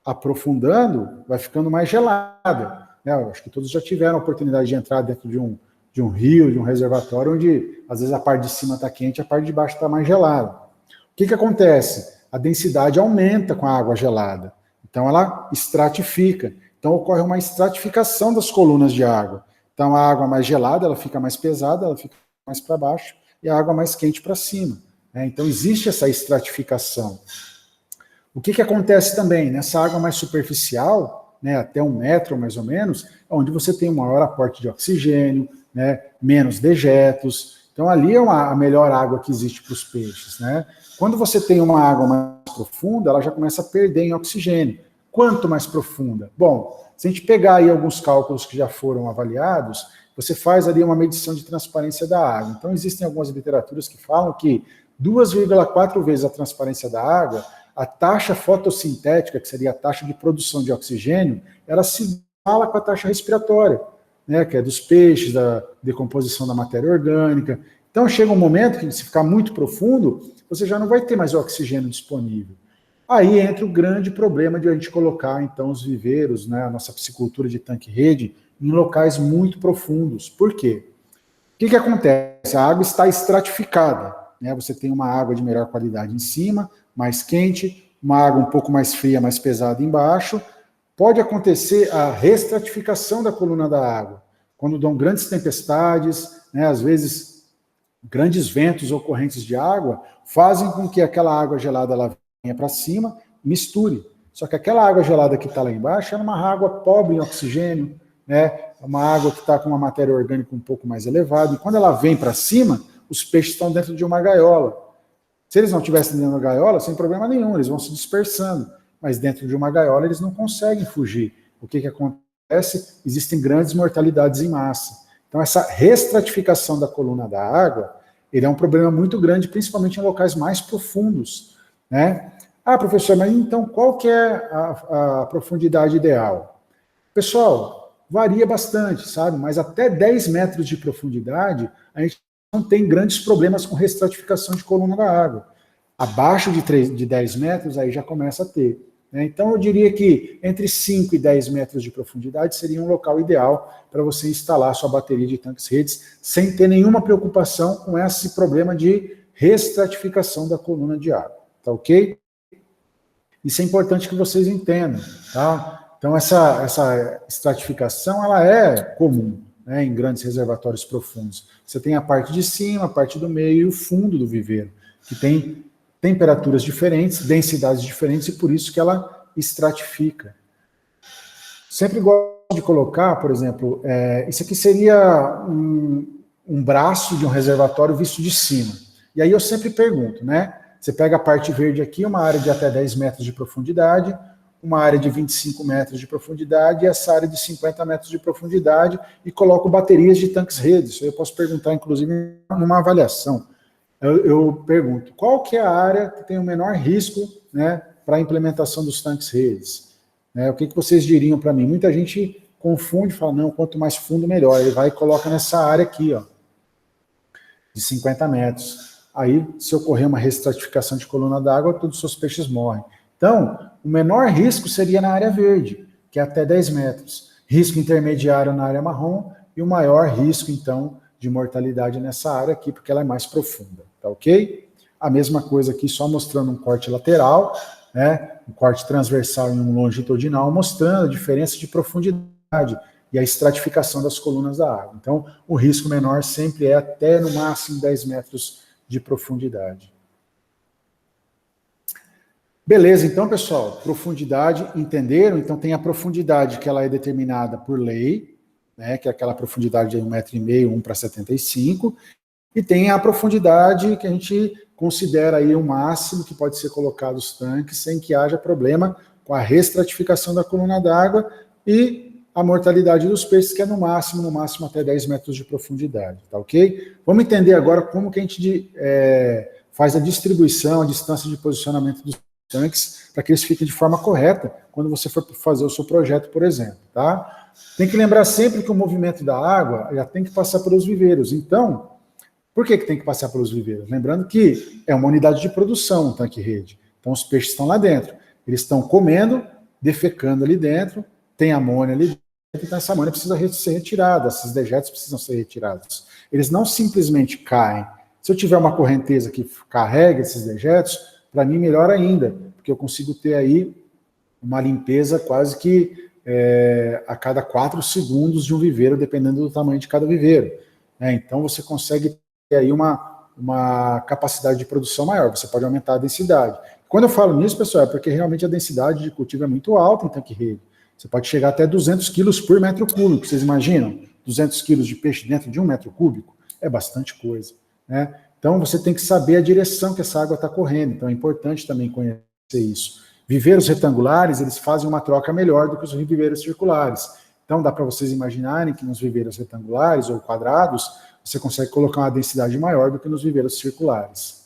aprofundando, vai ficando mais gelada. Eu acho que todos já tiveram a oportunidade de entrar dentro de um rio, de um reservatório, onde às vezes a parte de cima está quente e a parte de baixo está mais gelada. O que acontece? A densidade aumenta com a água gelada, então ela estratifica. Então ocorre uma estratificação das colunas de água. Então a água mais gelada, ela fica mais pesada, ela fica mais para baixo, e a água mais quente para cima. Então existe essa estratificação. O que acontece também? Nessa água mais superficial, né, até 1 metro mais ou menos, onde você tem um maior aporte de oxigênio, né, menos dejetos. Então ali é a melhor água que existe para os peixes, né? Quando você tem uma água mais profunda, ela já começa a perder em oxigênio. Quanto mais profunda? Bom, se a gente pegar aí alguns cálculos que já foram avaliados, você faz ali uma medição de transparência da água. Então existem algumas literaturas que falam que 2,4 vezes a transparência da água, a taxa fotossintética, que seria a taxa de produção de oxigênio, ela se iguala com a taxa respiratória, né, que é dos peixes, da decomposição da matéria orgânica. Então chega um momento que, se ficar muito profundo, você já não vai ter mais oxigênio disponível. Aí entra o grande problema de a gente colocar, então, os viveiros, né, a nossa piscicultura de tanque-rede, em locais muito profundos. Por quê? O que acontece? A água está estratificada, né? Você tem uma água de melhor qualidade em cima, mais quente, uma água um pouco mais fria, mais pesada embaixo. Pode acontecer a restratificação da coluna da água, quando dão grandes tempestades, né, às vezes grandes ventos ou correntes de água, fazem com que aquela água gelada ela venha para cima, misture. Só que aquela água gelada que está lá embaixo é uma água pobre em oxigênio, né, uma água que está com uma matéria orgânica um pouco mais elevada, e quando ela vem para cima, os peixes estão dentro de uma gaiola. Se eles não estivessem dentro da gaiola, sem problema nenhum, eles vão se dispersando. Mas dentro de uma gaiola eles não conseguem fugir. O que acontece? Existem grandes mortalidades em massa. Então essa restratificação da coluna da água, ele é um problema muito grande, principalmente em locais mais profundos, né? Ah, professor, mas então qual que é a profundidade ideal? Pessoal, varia bastante, sabe? Mas até 10 metros de profundidade, a gente não tem grandes problemas com restratificação de coluna da água. Abaixo de 10 metros, aí já começa a ter. Né? Então, eu diria que entre 5 e 10 metros de profundidade seria um local ideal para você instalar sua bateria de tanques-redes sem ter nenhuma preocupação com esse problema de restratificação da coluna de água. Tá ok? Isso é importante que vocês entendam. Tá? Então, essa estratificação ela é comum, né, em grandes reservatórios profundos. Você tem a parte de cima, a parte do meio e o fundo do viveiro, que tem temperaturas diferentes, densidades diferentes, e por isso que ela estratifica. Sempre gosto de colocar, por exemplo, isso aqui seria um braço de um reservatório visto de cima. E aí eu sempre pergunto, né? Você pega a parte verde aqui, uma área de até 10 metros de profundidade, uma área de 25 metros de profundidade e essa área de 50 metros de profundidade e coloco baterias de tanques-redes. Isso aí eu posso perguntar, inclusive, numa avaliação. Eu pergunto, qual que é a área que tem o menor risco, né, para a implementação dos tanques-redes? Né, o que vocês diriam para mim? Muita gente confunde e fala, não, quanto mais fundo, melhor. Ele vai e coloca nessa área aqui, ó, de 50 metros. Aí, se ocorrer uma restratificação de coluna d'água, todos os seus peixes morrem. Então, o menor risco seria na área verde, que é até 10 metros. Risco intermediário na área marrom e o maior risco, então, de mortalidade nessa área aqui, porque ela é mais profunda, tá ok? A mesma coisa aqui, só mostrando um corte lateral, né, um corte transversal e um longitudinal, mostrando a diferença de profundidade e a estratificação das colunas da água. Então, o risco menor sempre é até, no máximo, 10 metros de profundidade. Beleza, então, pessoal, profundidade, entenderam? Então, tem a profundidade que ela é determinada por lei, né, que é aquela profundidade de 1,5 m, 1/75, e tem a profundidade que a gente considera aí o máximo que pode ser colocado os tanques sem que haja problema com a restratificação da coluna d'água e a mortalidade dos peixes, que é no máximo até 10 metros de profundidade, tá ok? Vamos entender agora como que a gente faz a distribuição, a distância de posicionamento dos tanques, para que eles fiquem de forma correta quando você for fazer o seu projeto, por exemplo, tá? Tem que lembrar sempre que o movimento da água já tem que passar pelos viveiros. Então, por que tem que passar pelos viveiros? Lembrando que é uma unidade de produção, um tanque-rede. Então, os peixes estão lá dentro. Eles estão comendo, defecando ali dentro, tem amônia ali dentro, então essa amônia precisa ser retirada, esses dejetos precisam ser retirados. Eles não simplesmente caem. Se eu tiver uma correnteza que carrega esses dejetos, para mim melhor ainda, porque eu consigo ter aí uma limpeza quase que a cada 4 segundos de um viveiro, dependendo do tamanho de cada viveiro. Então, você consegue ter aí uma capacidade de produção maior, você pode aumentar a densidade. Quando eu falo nisso, pessoal, é porque realmente a densidade de cultivo é muito alta em tanque-rede. Você pode chegar até 200 quilos por metro cúbico, vocês imaginam? 200 quilos de peixe dentro de 1 metro cúbico? É bastante coisa, né? Então, você tem que saber a direção que essa água está correndo, então é importante também conhecer isso. Viveiros retangulares, eles fazem uma troca melhor do que os viveiros circulares. Então, dá para vocês imaginarem que nos viveiros retangulares ou quadrados, você consegue colocar uma densidade maior do que nos viveiros circulares.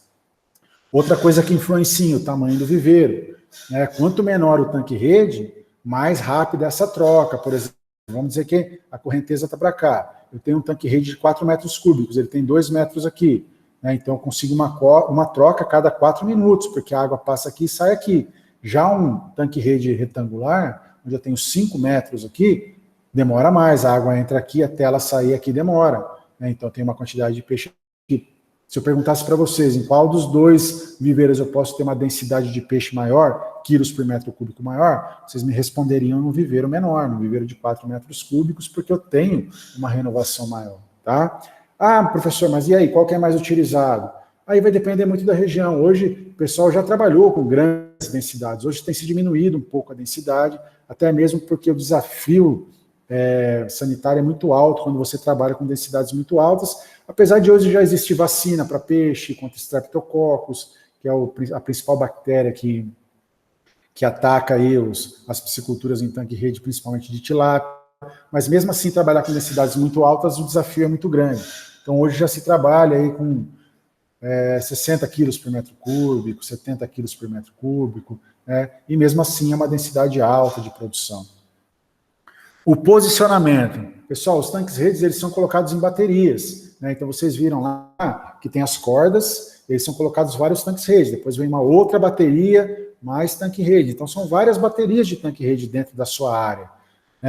Outra coisa que influencia o tamanho do viveiro, né? Quanto menor o tanque-rede, mais rápida essa troca. Por exemplo, vamos dizer que a correnteza está para cá. Eu tenho um tanque-rede de 4 metros cúbicos, ele tem 2 metros aqui. Né? Então, eu consigo uma troca a cada 4 minutos, porque a água passa aqui e sai aqui. Já um tanque-rede retangular, onde eu tenho 5 metros aqui, demora mais, a água entra aqui, até ela sair aqui demora. Né? Então tem uma quantidade de peixe aqui. Se eu perguntasse para vocês em qual dos dois viveiros eu posso ter uma densidade de peixe maior, quilos por metro cúbico maior, vocês me responderiam no viveiro menor, no viveiro de 4 metros cúbicos, porque eu tenho uma renovação maior. Tá? Ah, professor, mas e aí, qual que é mais utilizado? Aí vai depender muito da região. Hoje, o pessoal já trabalhou com grandes densidades. Hoje tem se diminuído um pouco a densidade, até mesmo porque o desafio sanitário é muito alto quando você trabalha com densidades muito altas, apesar de hoje já existir vacina para peixe, contra streptococcus, que é a principal bactéria que ataca aí as pisciculturas em tanque-rede, principalmente de tilápia, mas mesmo assim trabalhar com densidades muito altas, o desafio é muito grande. Então hoje já se trabalha aí com 60 quilos por metro cúbico, 70 quilos por metro cúbico, né? E mesmo assim é uma densidade alta de produção. O posicionamento. Pessoal, os tanques-redes eles são colocados em baterias, né? Então vocês viram lá que tem as cordas, eles são colocados vários tanques-redes, depois vem uma outra bateria, mais tanque-rede. Então são várias baterias de tanque-rede dentro da sua área.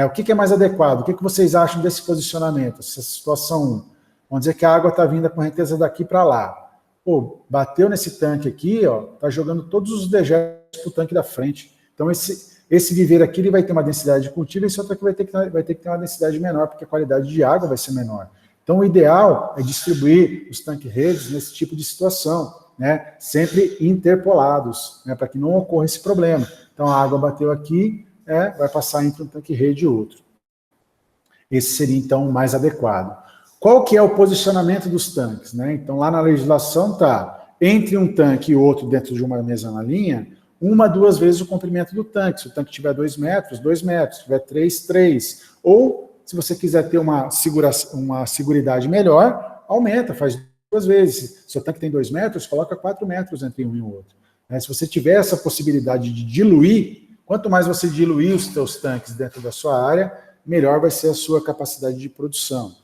O que é mais adequado? O que vocês acham desse posicionamento? Essa situação 1. Vamos dizer que a água está vindo a correnteza daqui para lá. Pô, bateu nesse tanque aqui, ó, tá jogando todos os dejetos para o tanque da frente. Então esse viveiro aqui ele vai ter uma densidade de cultivo, e esse outro aqui vai ter que ter uma densidade menor, porque a qualidade de água vai ser menor. Então o ideal é distribuir os tanque-redes nesse tipo de situação, né? Sempre interpolados, né? Para que não ocorra esse problema. Então a água bateu aqui, vai passar entre um tanque-rede e outro. Esse seria então o mais adequado. Qual que é o posicionamento dos tanques, né? Então lá na legislação está entre um tanque e outro dentro de uma mesma linha, 1 a 2 vezes o comprimento do tanque. Se o tanque tiver 2 metros, 2 metros. Se tiver 3, 3. Ou, se você quiser ter uma seguridade melhor, aumenta, faz 2 vezes. Se o tanque tem 2 metros, coloca 4 metros entre um e o outro. Se você tiver essa possibilidade de diluir, quanto mais você diluir os seus tanques dentro da sua área, melhor vai ser a sua capacidade de produção.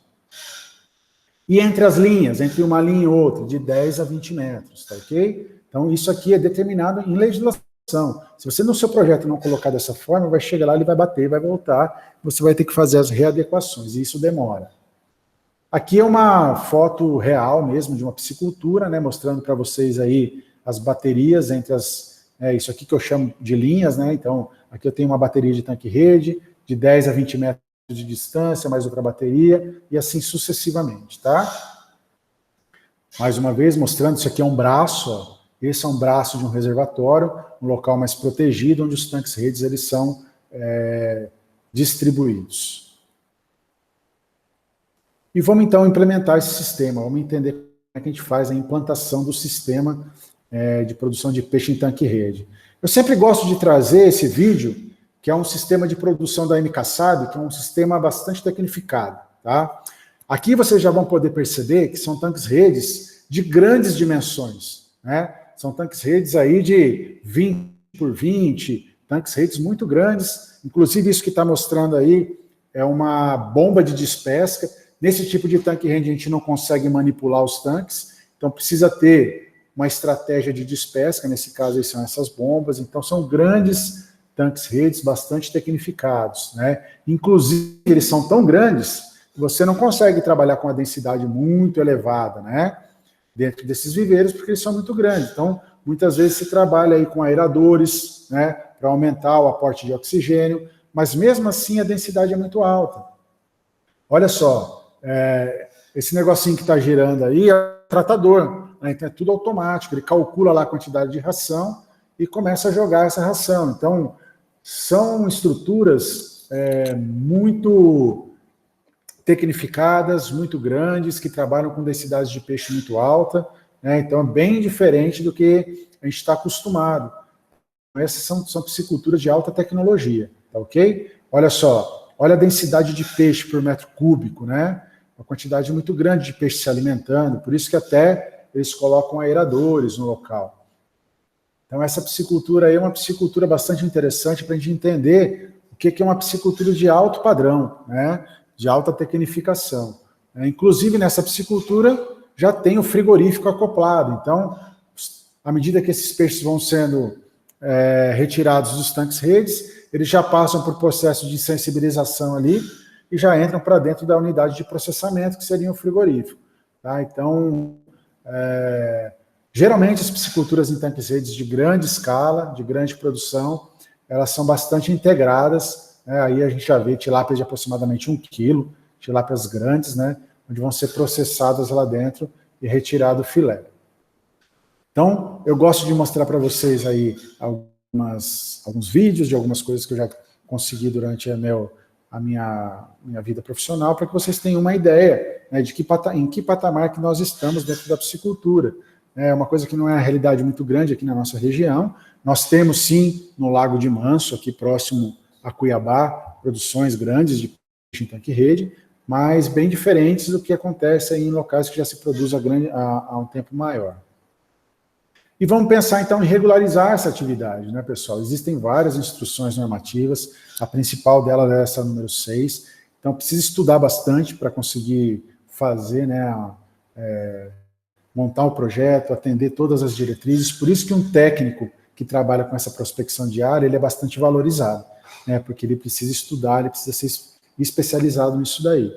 E entre as linhas, entre uma linha e outra, de 10 a 20 metros, tá ok? Então, isso aqui é determinado em legislação. Se você no seu projeto não colocar dessa forma, vai chegar lá, ele vai bater, vai voltar, você vai ter que fazer as readequações, e isso demora. Aqui é uma foto real mesmo, de uma piscicultura, né, mostrando para vocês aí as baterias entre isso aqui que eu chamo de linhas, né? Então, aqui eu tenho uma bateria de tanque-rede, de 10 a 20 metros de distância, mais outra bateria, e assim sucessivamente, tá? Mais uma vez, mostrando, isso aqui é um braço, ó. Esse é um braço de um reservatório, um local mais protegido, onde os tanques-redes eles são distribuídos. E vamos então implementar esse sistema, vamos entender como é que a gente faz a implantação do sistema de produção de peixe em tanque-rede. Eu sempre gosto de trazer esse vídeo, que é um sistema de produção da MKSAB, que é um sistema bastante tecnificado, tá? Aqui vocês já vão poder perceber que são tanques-redes de grandes dimensões, né? São tanques-redes aí de 20 por 20, tanques-redes muito grandes, inclusive isso que está mostrando aí é uma bomba de despesca. Nesse tipo de tanque-rede a gente não consegue manipular os tanques, então precisa ter uma estratégia de despesca, nesse caso aí são essas bombas, então são grandes tanques-redes bastante tecnificados, né? Inclusive eles são tão grandes que você não consegue trabalhar com a densidade muito elevada, né? Dentro desses viveiros, porque eles são muito grandes. Então, muitas vezes se trabalha aí com aeradores, né, para aumentar o aporte de oxigênio, mas mesmo assim a densidade é muito alta. Olha só, esse negocinho que está girando aí é o tratador, né, então é tudo automático, ele calcula lá a quantidade de ração e começa a jogar essa ração. Então, são estruturas muito tecnificadas, muito grandes, que trabalham com densidades de peixe muito alta, né? Então é bem diferente do que a gente está acostumado. Essas são pisciculturas de alta tecnologia, tá ok? Olha só, olha a densidade de peixe por metro cúbico, né? Uma quantidade muito grande de peixe se alimentando, por isso que até eles colocam aeradores no local. Então essa piscicultura aí é uma piscicultura bastante interessante para a gente entender o que é uma piscicultura de alto padrão, né? De alta tecnificação. Inclusive, nessa piscicultura, já tem o frigorífico acoplado. Então, à medida que esses peixes vão sendo retirados dos tanques-redes, eles já passam por processo de sensibilização ali e já entram para dentro da unidade de processamento, que seria o frigorífico. Tá? Então, geralmente, as pisciculturas em tanques-redes de grande escala, de grande produção, elas são bastante integradas. Aí a gente já vê tilápias de aproximadamente 1 quilo, tilápias grandes, né, onde vão ser processadas lá dentro e retirado o filé. Então, eu gosto de mostrar para vocês aí alguns vídeos de algumas coisas que eu já consegui durante a minha vida profissional, para que vocês tenham uma ideia, né, de em que patamar que nós estamos dentro da piscicultura. é uma coisa que não é uma realidade muito grande aqui na nossa região. Nós temos, sim, no Lago de Manso, aqui próximo a Cuiabá, produções grandes de peixe em tanque-rede, mas bem diferentes do que acontece aí em locais que já se produz há um tempo maior. E vamos pensar, então, em regularizar essa atividade, né, pessoal? Existem várias instruções normativas, a principal delas é essa número 6, então precisa estudar bastante para conseguir fazer, né, montar o projeto, atender todas as diretrizes, por isso que um técnico que trabalha com essa prospecção de área, ele é bastante valorizado, né, porque ele precisa estudar, ele precisa ser especializado nisso daí.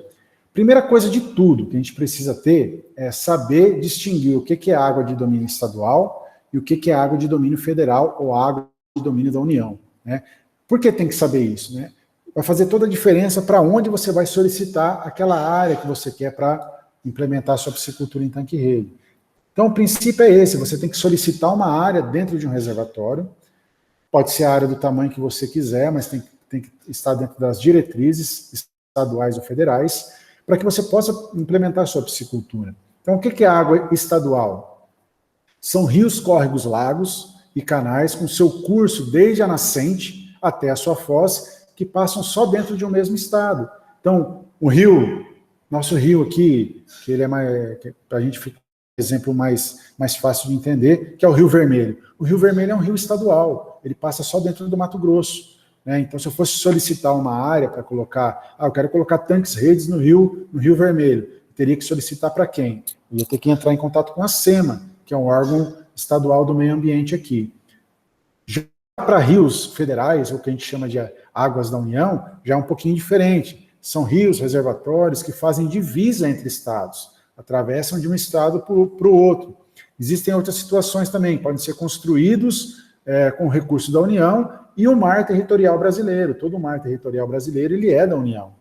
Primeira coisa de tudo que a gente precisa ter é saber distinguir o que é água de domínio estadual e o que é água de domínio federal ou água de domínio da União, né? Por que tem que saber isso, né? Vai fazer toda a diferença para onde você vai solicitar aquela área que você quer para implementar a sua piscicultura em tanque-rede. Então, o princípio é esse, você tem que solicitar uma área dentro de um reservatório, pode ser a área do tamanho que você quiser, mas tem que estar dentro das diretrizes estaduais ou federais, para que você possa implementar a sua piscicultura. Então, o que é água estadual? São rios, córregos, lagos e canais com seu curso desde a nascente até a sua foz, que passam só dentro de um mesmo estado. Então, o rio, nosso rio aqui, que ele é mais, para a gente ficar um exemplo mais fácil de entender, que é o Rio Vermelho. O Rio Vermelho é um rio estadual, ele passa só dentro do Mato Grosso, né? Então, se eu fosse solicitar uma área para colocar, eu quero colocar tanques-redes no Rio Vermelho, eu teria que solicitar para quem? Eu ia ter que entrar em contato com a SEMA, que é um órgão estadual do meio ambiente aqui. Já para rios federais, ou que a gente chama de águas da União, já é um pouquinho diferente. São rios, reservatórios que fazem divisa entre estados, atravessam de um estado para o outro. Existem outras situações também, podem ser construídos com recurso da União e o mar territorial brasileiro. Todo o mar territorial brasileiro ele é da União,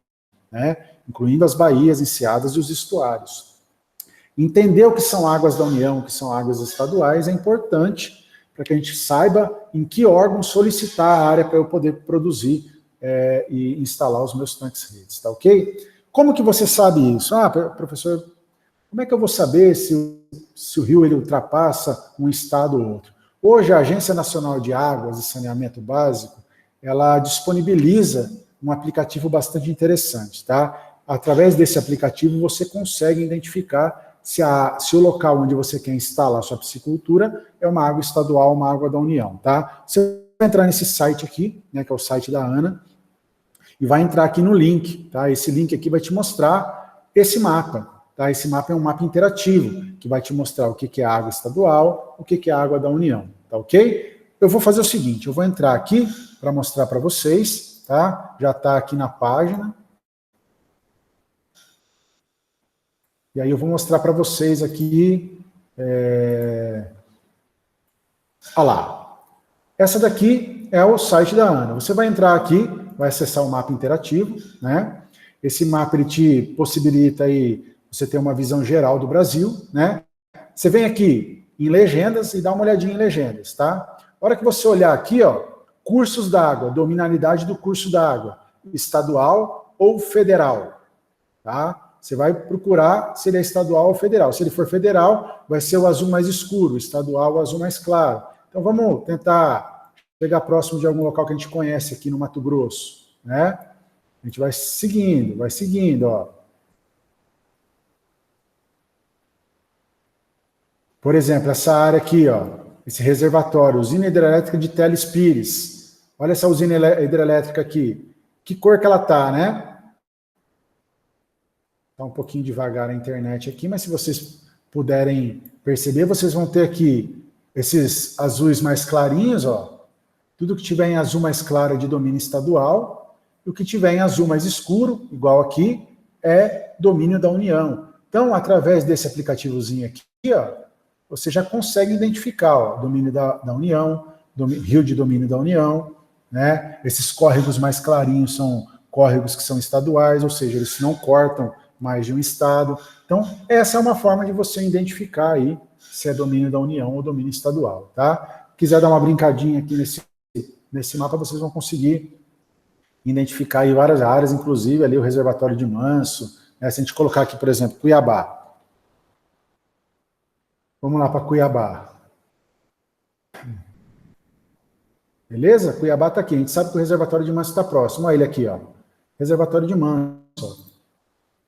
né? Incluindo as baías, enseadas e os estuários. Entender o que são águas da União, o que são águas estaduais, é importante para que a gente saiba em que órgão solicitar a área para eu poder produzir e instalar os meus tanques-redes, tá ok? Como que você sabe isso? Professor, como é que eu vou saber se o rio ele ultrapassa um estado ou outro? Hoje, a Agência Nacional de Águas e Saneamento Básico, ela disponibiliza um aplicativo bastante interessante, tá? Através desse aplicativo, você consegue identificar se o local onde você quer instalar a sua piscicultura é uma água estadual ou uma água da União, tá? Você vai entrar nesse site aqui, né, que é o site da ANA, e vai entrar aqui no link, tá? Esse link aqui vai te mostrar esse mapa, tá? Esse mapa é um mapa interativo, que vai te mostrar o que é água estadual, o que é água da União, tá ok? Eu vou fazer o seguinte, eu vou entrar aqui para mostrar para vocês, tá? Já está aqui na página. E aí eu vou mostrar para vocês aqui, olha lá, essa daqui é o site da ANA. Você vai entrar aqui, vai acessar o mapa interativo, né? Esse mapa ele te possibilita aí você ter uma visão geral do Brasil, né? Você vem aqui em legendas e dá uma olhadinha em legendas, tá? A hora que você olhar aqui, ó, cursos d'água, dominalidade do curso d'água, estadual ou federal, tá? Você vai procurar se ele é estadual ou federal. Se ele for federal, vai ser o azul mais escuro, estadual o azul mais claro. Então vamos tentar pegar próximo de algum local que a gente conhece aqui no Mato Grosso, né? A gente vai seguindo, ó. Por exemplo, essa área aqui, ó, esse reservatório, usina hidrelétrica de Teles Pires. Olha essa usina hidrelétrica aqui. Que cor que ela tá, né? Está um pouquinho devagar a internet aqui, mas se vocês puderem perceber, vocês vão ter aqui esses azuis mais clarinhos, ó. Tudo que tiver em azul mais claro é de domínio estadual, e o que tiver em azul mais escuro, igual aqui, é domínio da União. Então, através desse aplicativozinho aqui, ó, você já consegue identificar, ó, domínio da União, rio de domínio da União, né? Esses córregos mais clarinhos são córregos que são estaduais, ou seja, eles não cortam mais de um estado. Então, essa é uma forma de você identificar aí se é domínio da União ou domínio estadual, tá? Quiser dar uma brincadinha aqui nesse mapa, vocês vão conseguir identificar aí várias áreas, inclusive ali o reservatório de Manso, né? Se a gente colocar aqui, por exemplo, Cuiabá. Vamos lá para Cuiabá. Beleza? Cuiabá está aqui. A gente sabe que o reservatório de Manso está próximo. Olha ele aqui, ó. Reservatório de Manso.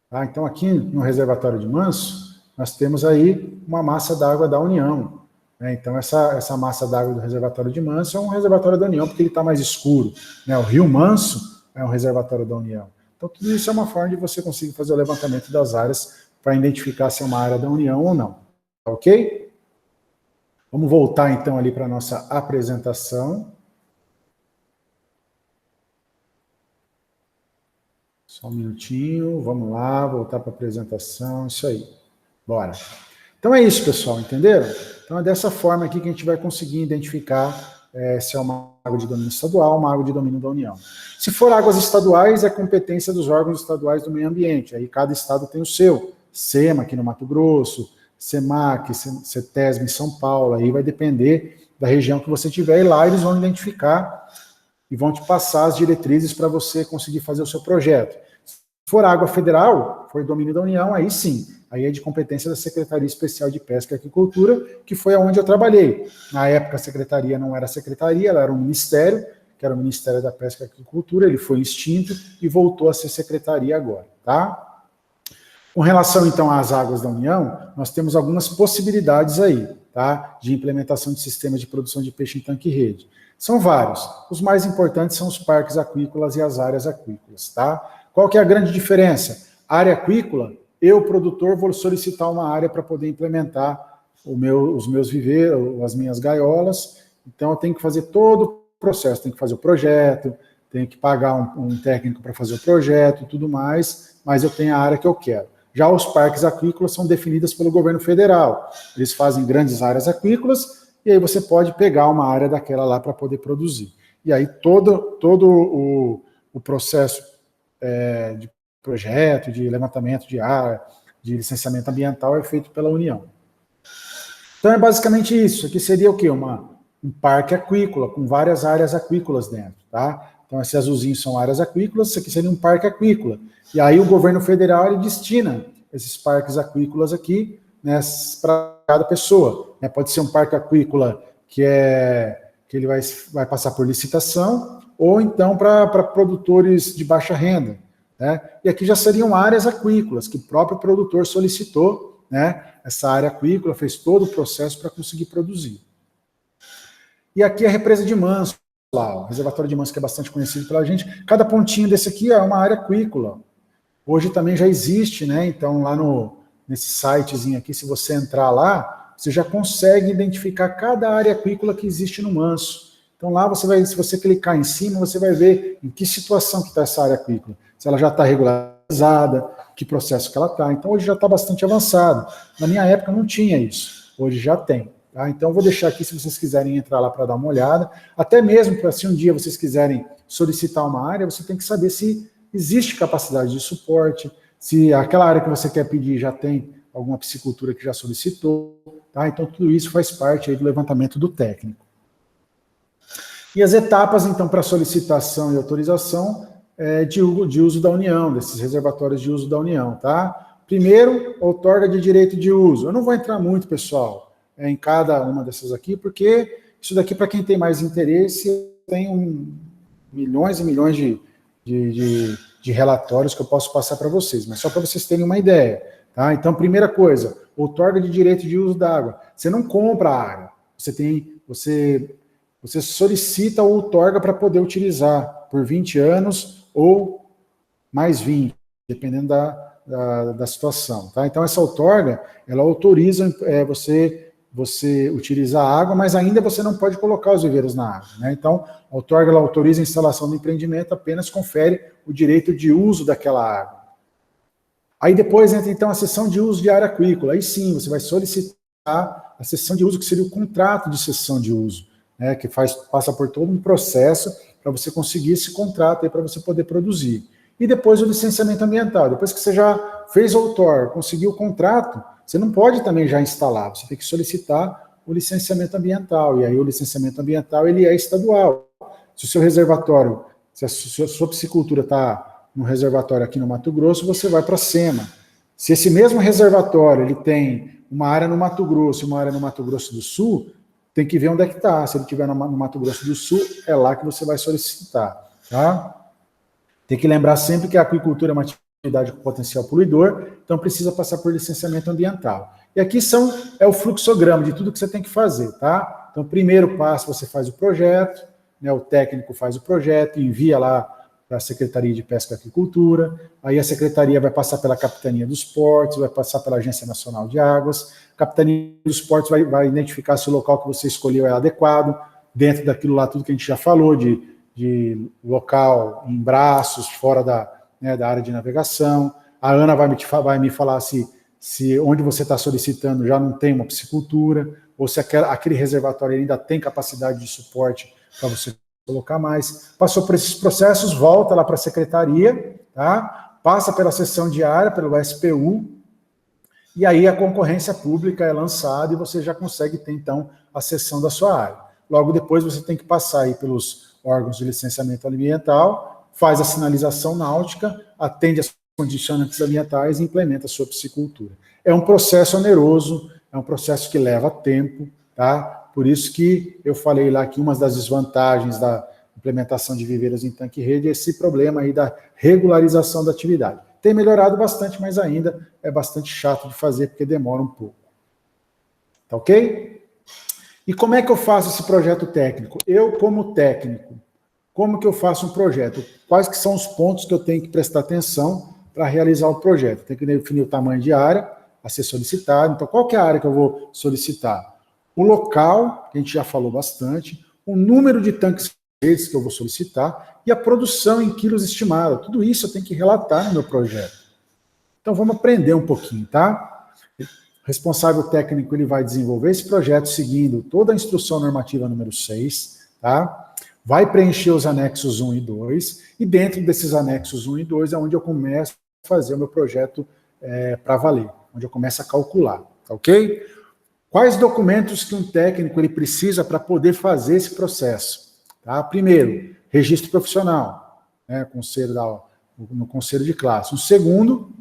Tá? Então, aqui no reservatório de Manso, nós temos aí uma massa d'água da União. Né? Então, essa massa d'água do reservatório de Manso é um reservatório da União, porque ele está mais escuro. Né? O Rio Manso é um reservatório da União. Então, tudo isso é uma forma de você conseguir fazer o levantamento das áreas para identificar se é uma área da União ou não. Ok? Vamos voltar, então, ali para a nossa apresentação. Só um minutinho, vamos lá, voltar para a apresentação, isso aí. Bora. Então é isso, pessoal, entenderam? Então é dessa forma aqui que a gente vai conseguir identificar se é uma água de domínio estadual ou uma água de domínio da União. Se for águas estaduais, é competência dos órgãos estaduais do meio ambiente. Aí cada estado tem o seu. SEMA aqui no Mato Grosso, SEMAC, CETESB em São Paulo, aí vai depender da região que você tiver, e lá eles vão identificar e vão te passar as diretrizes para você conseguir fazer o seu projeto. Se for água federal, for domínio da União, aí sim, aí é de competência da Secretaria Especial de Pesca e Aquicultura, que foi aonde eu trabalhei. Na época a secretaria não era secretaria, ela era um ministério, que era o Ministério da Pesca e Aquicultura, ele foi extinto e voltou a ser secretaria agora, tá? Com relação, então, às águas da União, nós temos algumas possibilidades aí, tá? De implementação de sistemas de produção de peixe em tanque e rede. São vários. Os mais importantes são os parques aquícolas e as áreas aquícolas, tá? Qual que é a grande diferença? A área aquícola, eu, produtor, vou solicitar uma área para poder implementar os meus viveiros, as minhas gaiolas. Então, eu tenho que fazer todo o processo, tenho que fazer o projeto, tenho que pagar um técnico para fazer o projeto e tudo mais, mas eu tenho a área que eu quero. Já os parques aquícolas são definidos pelo governo federal. Eles fazem grandes áreas aquícolas e aí você pode pegar uma área daquela lá para poder produzir. E aí todo o processo de projeto, de levantamento de área, de licenciamento ambiental é feito pela União. Então é basicamente isso. Aqui seria o quê? Um parque aquícola com várias áreas aquícolas dentro, tá? Então, esses azulzinhos são áreas aquícolas, isso aqui seria um parque aquícola. E aí o governo federal ele destina esses parques aquícolas aqui, né, para cada pessoa. Né? Pode ser um parque aquícola que ele vai passar por licitação, ou então para produtores de baixa renda. Né? E aqui já seriam áreas aquícolas, que o próprio produtor solicitou, né? Essa área aquícola, fez todo o processo para conseguir produzir. E aqui a represa de Manso, lá, o reservatório de Manso, que é bastante conhecido pela gente. Cada pontinho desse aqui é uma área aquícola. Hoje também já existe, né? Então, lá nesse sitezinho aqui, se você entrar lá, você já consegue identificar cada área aquícola que existe no Manso. Então, lá você vai, se você clicar em cima, você vai ver em que situação que está essa área aquícola. Se ela já está regularizada, que processo que ela está. Então, hoje já está bastante avançado. Na minha época não tinha isso. Hoje já tem. Tá? Então, eu vou deixar aqui se vocês quiserem entrar lá para dar uma olhada. Até mesmo para se um dia vocês quiserem solicitar uma área, você tem que saber se existe capacidade de suporte, se aquela área que você quer pedir já tem alguma piscicultura que já solicitou. Tá? Então, tudo isso faz parte aí do levantamento do técnico. E as etapas, então, para solicitação e autorização de uso da União, desses reservatórios de uso da União. Tá? Primeiro, outorga de direito de uso. Eu não vou entrar muito, pessoal, em cada uma dessas aqui, porque isso daqui, para quem tem mais interesse, tem milhões e milhões de relatórios que eu posso passar para vocês, mas só para vocês terem uma ideia. Tá? Então, primeira coisa, outorga de direito de uso da água. Você não compra a área, você solicita ou outorga para poder utilizar por 20 anos ou mais 20, dependendo da situação. Tá? Então, essa outorga, ela autoriza você utilizar a água, mas ainda você não pode colocar os viveiros na água. Né? Então, a outorga ela autoriza a instalação do empreendimento, apenas confere o direito de uso daquela água. Aí depois entra, então, a cessão de uso de área aquícola. Aí sim, você vai solicitar a cessão de uso, que seria o contrato de cessão de uso, né? Que passa por todo um processo para você conseguir esse contrato aí para você poder produzir. E depois o licenciamento ambiental. Depois que você já fez o outorga, conseguiu o contrato, você não pode também já instalar, você tem que solicitar o licenciamento ambiental, e aí o licenciamento ambiental ele é estadual. Se o seu reservatório, se a sua piscicultura está no reservatório aqui no Mato Grosso, você vai para a SEMA. Se esse mesmo reservatório ele tem uma área no Mato Grosso e uma área no Mato Grosso do Sul, tem que ver onde é que está. Se ele estiver no Mato Grosso do Sul, é lá que você vai solicitar, tá? Tem que lembrar sempre que a aquicultura é uma atividade com potencial poluidor, então precisa passar por licenciamento ambiental. E aqui é o fluxograma de tudo que você tem que fazer, tá? Então, primeiro passo, você faz o projeto, né, o técnico faz o projeto, envia lá para a Secretaria de Pesca e Aquicultura, aí a Secretaria vai passar pela Capitania dos Portos, vai passar pela Agência Nacional de Águas, a Capitania dos Portos vai identificar se o local que você escolheu é adequado, dentro daquilo lá, tudo que a gente já falou, de local em braços, fora da área de navegação. A Ana vai me falar se onde você está solicitando já não tem uma piscicultura, ou se aquele reservatório ainda tem capacidade de suporte para você colocar mais. Passou por esses processos, volta lá para a secretaria, tá? Passa pela sessão de área, pelo SPU, e aí a concorrência pública é lançada e você já consegue ter, então, a cessão da sua área. Logo depois você tem que passar aí pelos órgãos de licenciamento ambiental, faz a sinalização náutica, atende as condicionantes ambientais e implementa a sua piscicultura. É um processo oneroso, é um processo que leva tempo, tá? Por isso que eu falei lá que uma das desvantagens da implementação de viveiros em tanque-rede é esse problema aí da regularização da atividade. Tem melhorado bastante, mas ainda é bastante chato de fazer, porque demora um pouco. Tá ok? E como é que eu faço esse projeto técnico? Eu, como técnico, como que eu faço um projeto? Quais que são os pontos que eu tenho que prestar atenção para realizar o projeto? Tem que definir o tamanho de área a ser solicitado. Então, qual que é a área que eu vou solicitar? O local, que a gente já falou bastante, o número de tanques redes que eu vou solicitar e a produção em quilos estimada. Tudo isso eu tenho que relatar no meu projeto. Então, vamos aprender um pouquinho, tá? O responsável técnico ele vai desenvolver esse projeto seguindo toda a instrução normativa número 6, tá? Vai preencher os anexos 1 e 2, e dentro desses anexos 1 e 2 é onde eu começo a fazer o meu projeto para valer, onde eu começo a calcular, tá ok? Quais documentos que um técnico ele precisa para poder fazer esse processo? Tá? Primeiro, registro profissional, né, no conselho de classe. O segundo,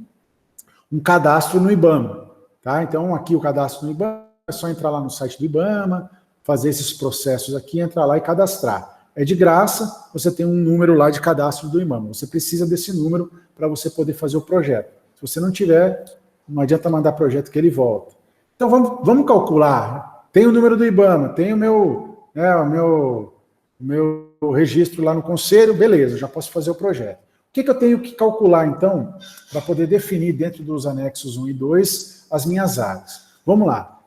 um cadastro no IBAMA. Tá? Então, aqui o cadastro no IBAMA, é só entrar lá no site do IBAMA, fazer esses processos aqui, entrar lá e cadastrar. É de graça, você tem um número lá de cadastro do IBAMA. Você precisa desse número para você poder fazer o projeto. Se você não tiver, não adianta mandar projeto que ele volta. Então, vamos calcular. Tem o número do IBAMA, tem o meu registro lá no conselho, beleza, já posso fazer o projeto. O que eu tenho que calcular, então, para poder definir dentro dos anexos 1 e 2 as minhas áreas? Vamos lá.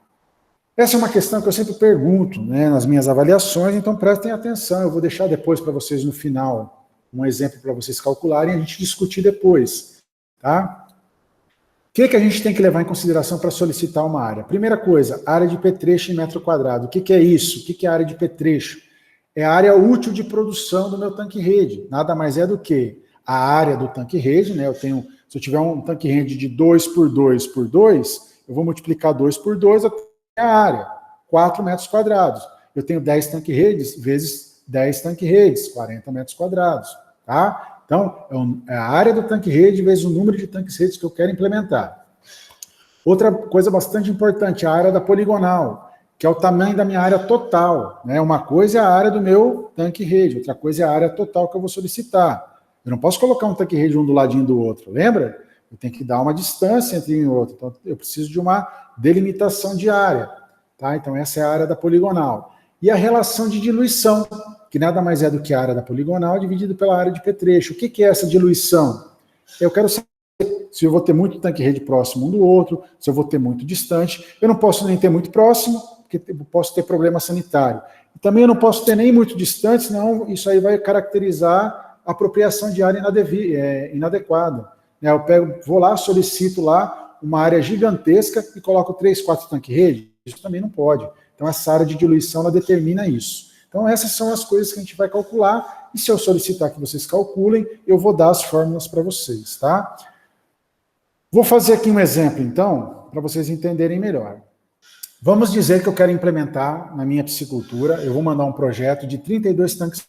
Essa é uma questão que eu sempre pergunto, né, nas minhas avaliações, então prestem atenção. Eu vou deixar depois para vocês no final um exemplo para vocês calcularem e a gente discutir depois, tá? O que a gente tem que levar em consideração para solicitar uma área? Primeira coisa, área de petrecho em metro quadrado. O que é isso? O que é área de petrecho? É a área útil de produção do meu tanque-rede. Nada mais é do que a área do tanque-rede, né? Se eu tiver um tanque-rede de 2 por 2 por 2, eu vou multiplicar 2 por 2, eu tenho a área, 4 metros quadrados. Eu tenho 10 tanque-redes vezes 10 tanque-redes, 40 metros quadrados, tá? Então, é a área do tanque-rede vezes o número de tanques-redes que eu quero implementar. Outra coisa bastante importante, a área da poligonal, que é o tamanho da minha área total, né? Uma coisa é a área do meu tanque-rede, outra coisa é a área total que eu vou solicitar. Eu não posso colocar um tanque-rede um do ladinho do outro, lembra? Eu tenho que dar uma distância entre um e outro, então eu preciso de uma delimitação de área, tá? Então essa é a área da poligonal. E a relação de diluição, que nada mais é do que a área da poligonal dividido pela área de petrecho. O que é essa diluição? Eu quero saber se eu vou ter muito tanque-rede próximo um do outro, se eu vou ter muito distante. Eu não posso nem ter muito próximo, porque eu posso ter problema sanitário. E também eu não posso ter nem muito distante, senão isso aí vai caracterizar a apropriação de área inadequada. Eu vou lá, solicito lá uma área gigantesca e coloco 3, 4 tanque-rede. Isso também não pode. Então essa área de diluição ela determina isso. Então essas são as coisas que a gente vai calcular, e se eu solicitar que vocês calculem, eu vou dar as fórmulas para vocês, tá? Vou fazer aqui um exemplo, então, para vocês entenderem melhor. Vamos dizer que eu quero implementar na minha piscicultura, eu vou mandar um projeto de 32 tanques,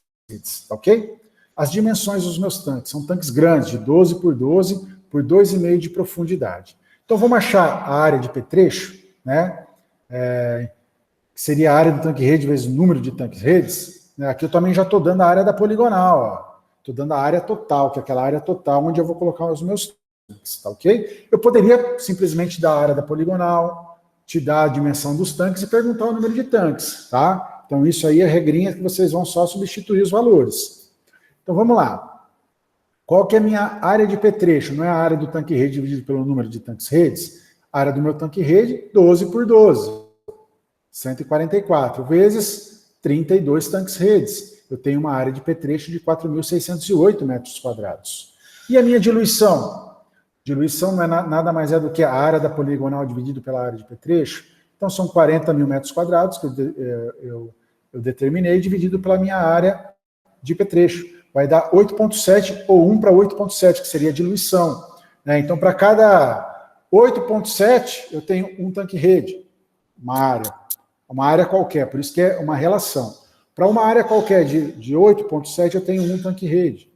ok? As dimensões dos meus tanques são tanques grandes, de 12 por 12 por 2,5 de profundidade. Então vamos achar a área de petrecho, né? Que seria a área do tanque-rede vezes o número de tanques-redes. Né? Aqui eu também já estou dando a área da poligonal, estou dando a área total, que é aquela área total onde eu vou colocar os meus tanques, tá ok? Eu poderia simplesmente dar a área da poligonal, te dar a dimensão dos tanques e perguntar o número de tanques, tá? Então isso aí é regrinha que vocês vão só substituir os valores. Então vamos lá. Qual que é a minha área de petrecho? Não é a área do tanque-rede dividido pelo número de tanques-redes? A área do meu tanque-rede, 12 por 12. 144 vezes 32 tanques-redes. Eu tenho uma área de petrecho de 4.608 metros quadrados. E a minha diluição? Diluição não é nada mais é do que a área da poligonal dividido pela área de petrecho. Então são 40 mil metros quadrados que eu determinei, dividido pela minha área de petrecho. Vai dar 8,7 ou 1 para 8,7, que seria a diluição. Né? Então, para cada 8,7, eu tenho um tanque-rede, uma área qualquer, por isso que é uma relação. Para uma área qualquer de 8,7, eu tenho um tanque-rede.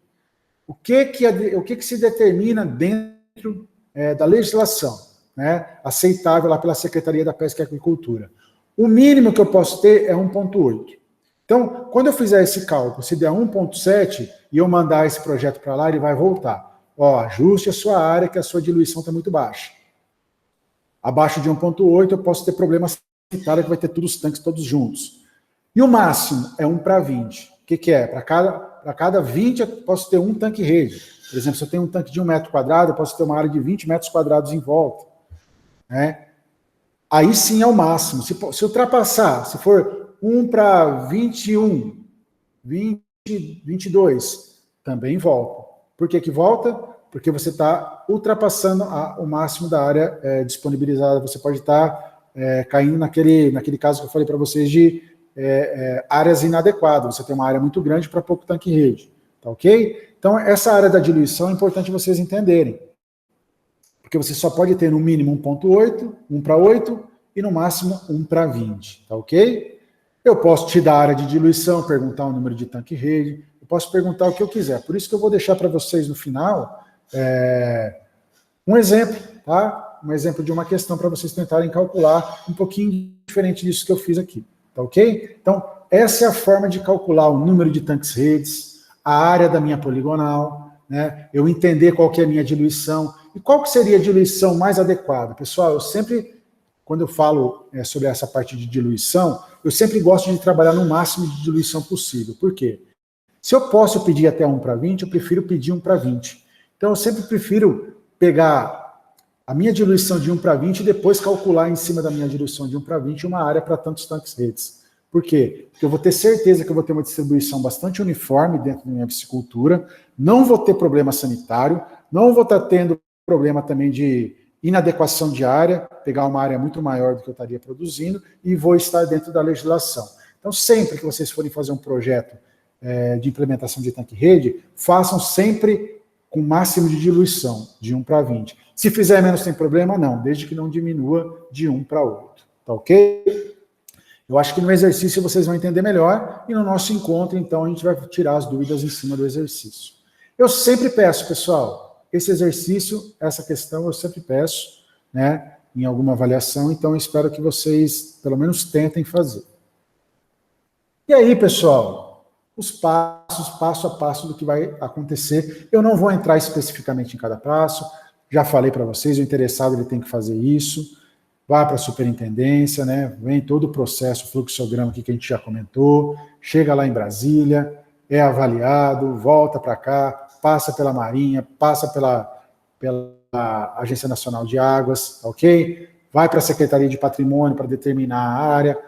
O que se determina dentro da legislação, né, aceitável lá pela Secretaria da Pesca e Aquicultura? O mínimo que eu posso ter é 1,8. Então, quando eu fizer esse cálculo, se der 1,7 e eu mandar esse projeto para lá, ele vai voltar. Ó, ajuste a sua área, que a sua diluição está muito baixa. Abaixo de 1,8 eu posso ter problemas sanitários, que vai ter todos os tanques todos juntos. E o máximo é 1 para 20. O que é? Para cada 20 eu posso ter um tanque-rede. Por exemplo, se eu tenho um tanque de 1 metro quadrado, eu posso ter uma área de 20 metros quadrados em volta. Né? Aí sim é o máximo. Se ultrapassar, se for 1 para 21, 20, 22, também volta. Por que volta? Porque você está ultrapassando o máximo da área disponibilizada. Você pode estar caindo naquele caso que eu falei para vocês de áreas inadequadas. Você tem uma área muito grande para pouco tanque-rede. Tá ok? Então, essa área da diluição é importante vocês entenderem. Porque você só pode ter no mínimo 1,8, 1 para 8 e no máximo 1 para 20. Tá ok? Eu posso te dar a área de diluição, perguntar o número de tanque-rede, eu posso perguntar o que eu quiser. Por isso que eu vou deixar para vocês no final um exemplo, tá? Um exemplo de uma questão para vocês tentarem calcular um pouquinho diferente disso que eu fiz aqui. Tá ok? Então, essa é a forma de calcular o número de tanques-redes, a área da minha poligonal, né? Eu entender qual que é a minha diluição. E qual que seria a diluição mais adequada? Pessoal, eu sempre, quando eu falo sobre essa parte de diluição, eu sempre gosto de trabalhar no máximo de diluição possível. Por quê? Se eu posso pedir até 1 para 20, eu prefiro pedir 1 para 20. Então, eu sempre prefiro pegar a minha diluição de 1 para 20 e depois calcular em cima da minha diluição de 1 para 20 uma área para tantos tanques-redes. Por quê? Porque eu vou ter certeza que eu vou ter uma distribuição bastante uniforme dentro da minha piscicultura, não vou ter problema sanitário, não vou estar tendo problema também de inadequação de área, pegar uma área muito maior do que eu estaria produzindo, e vou estar dentro da legislação. Então, sempre que vocês forem fazer um projeto de implementação de tanque-rede, façam sempre com máximo de diluição, de 1 para 20. Se fizer menos, tem problema? Não, desde que não diminua de 1 para 8. Tá ok? Eu acho que no exercício vocês vão entender melhor, e no nosso encontro, então, a gente vai tirar as dúvidas em cima do exercício. Eu sempre peço, pessoal, esse exercício, essa questão, eu sempre peço, né, em alguma avaliação, então eu espero que vocês, pelo menos, tentem fazer. E aí, pessoal, os passos, passo a passo do que vai acontecer. Eu não vou entrar especificamente em cada passo, já falei para vocês, o interessado ele tem que fazer isso, vai para a superintendência, né, vem todo o processo, o fluxograma aqui que a gente já comentou, chega lá em Brasília, é avaliado, volta para cá, passa pela Marinha, passa pela Agência Nacional de Águas, ok? Vai para a Secretaria de Patrimônio para determinar a área,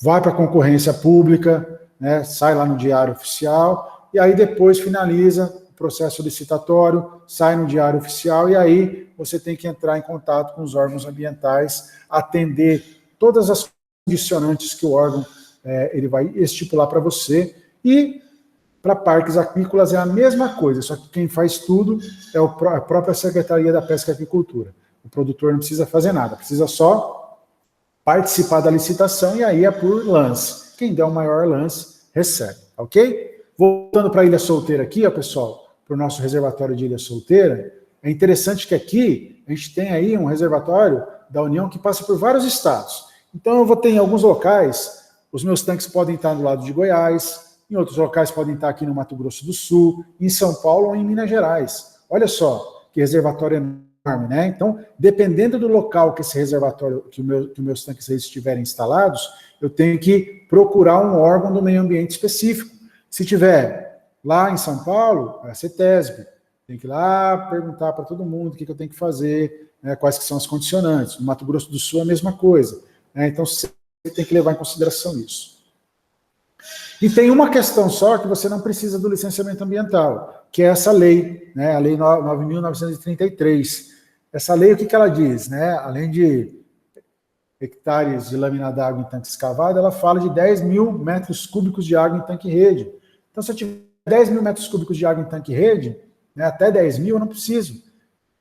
vai para a concorrência pública, né, sai lá no Diário Oficial, e aí depois finaliza o processo licitatório, sai no Diário Oficial, e aí você tem que entrar em contato com os órgãos ambientais, atender todas as condicionantes que o órgão ele vai estipular para você, e para parques aquícolas é a mesma coisa, só que quem faz tudo é a própria Secretaria da Pesca e Aquicultura. O produtor não precisa fazer nada, precisa só participar da licitação e aí é por lance. Quem der o maior lance, recebe, ok? Voltando para a Ilha Solteira aqui, ó, pessoal, para o nosso reservatório de Ilha Solteira, é interessante que aqui a gente tem aí um reservatório da União que passa por vários estados. Então eu vou ter em alguns locais, os meus tanques podem estar do lado de Goiás, em outros locais podem estar aqui no Mato Grosso do Sul, em São Paulo ou em Minas Gerais. Olha só, que reservatório enorme, né? Então, dependendo do local que esse reservatório, que meus tanques estiverem instalados, eu tenho que procurar um órgão do meio ambiente específico. Se tiver lá em São Paulo, é a CETESB. Tem que ir lá perguntar para todo mundo o que eu tenho que fazer, né, quais que são as condicionantes. No Mato Grosso do Sul é a mesma coisa. Né? Então, você tem que levar em consideração isso. E tem uma questão só que você não precisa do licenciamento ambiental, que é essa lei, né, a Lei 9.933. Essa lei, o que ela diz? Né? Além de hectares de lâmina d'água em tanque escavado, ela fala de 10 mil metros cúbicos de água em tanque-rede. Então, se eu tiver 10 mil metros cúbicos de água em tanque-rede, né, até 10 mil eu não preciso.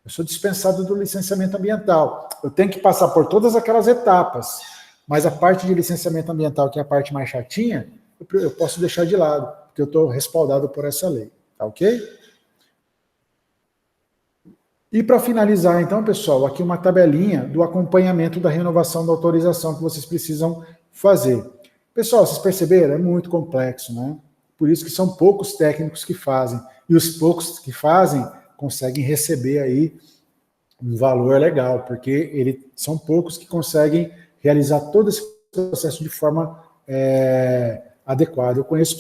Eu sou dispensado do licenciamento ambiental. Eu tenho que passar por todas aquelas etapas, mas a parte de licenciamento ambiental, que é a parte mais chatinha, eu posso deixar de lado, porque eu estou respaldado por essa lei. Tá ok? E para finalizar, então, pessoal, aqui uma tabelinha do acompanhamento da renovação da autorização que vocês precisam fazer. Pessoal, vocês perceberam? É muito complexo, né? Por isso que são poucos técnicos que fazem. E os poucos que fazem conseguem receber aí um valor legal, porque são poucos que conseguem realizar todo esse processo de forma adequada. Eu conheço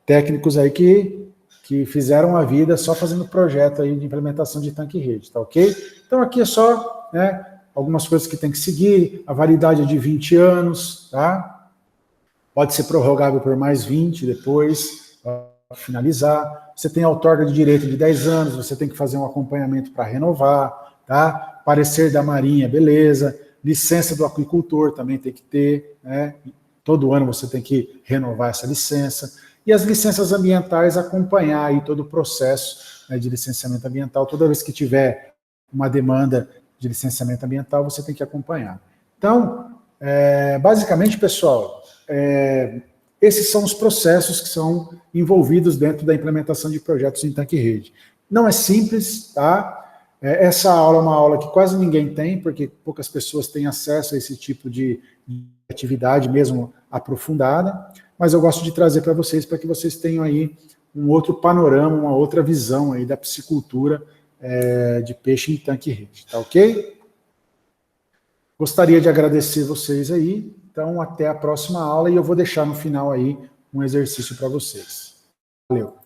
técnicos aí que fizeram a vida só fazendo projeto aí de implementação de tanque-rede, tá ok? Então aqui é só, né, algumas coisas que tem que seguir, a validade é de 20 anos, tá? Pode ser prorrogável por mais 20 depois, finalizar. Você tem a outorga de direito de 10 anos, você tem que fazer um acompanhamento para renovar, tá? Parecer da Marinha, beleza. Licença do aquicultor também tem que ter, né? Todo ano você tem que renovar essa licença. E as licenças ambientais, acompanhar aí todo o processo, né, de licenciamento ambiental. Toda vez que tiver uma demanda de licenciamento ambiental, você tem que acompanhar. Então, basicamente, pessoal, esses são os processos que são envolvidos dentro da implementação de projetos em tanque-rede. Não é simples, tá? Essa aula é uma aula que quase ninguém tem, porque poucas pessoas têm acesso a esse tipo de atividade mesmo aprofundada, mas eu gosto de trazer para que vocês tenham aí um outro panorama, uma outra visão aí da piscicultura de peixe em tanque-rede, tá ok? Gostaria de agradecer vocês aí, então até a próxima aula e eu vou deixar no final aí um exercício para vocês. Valeu!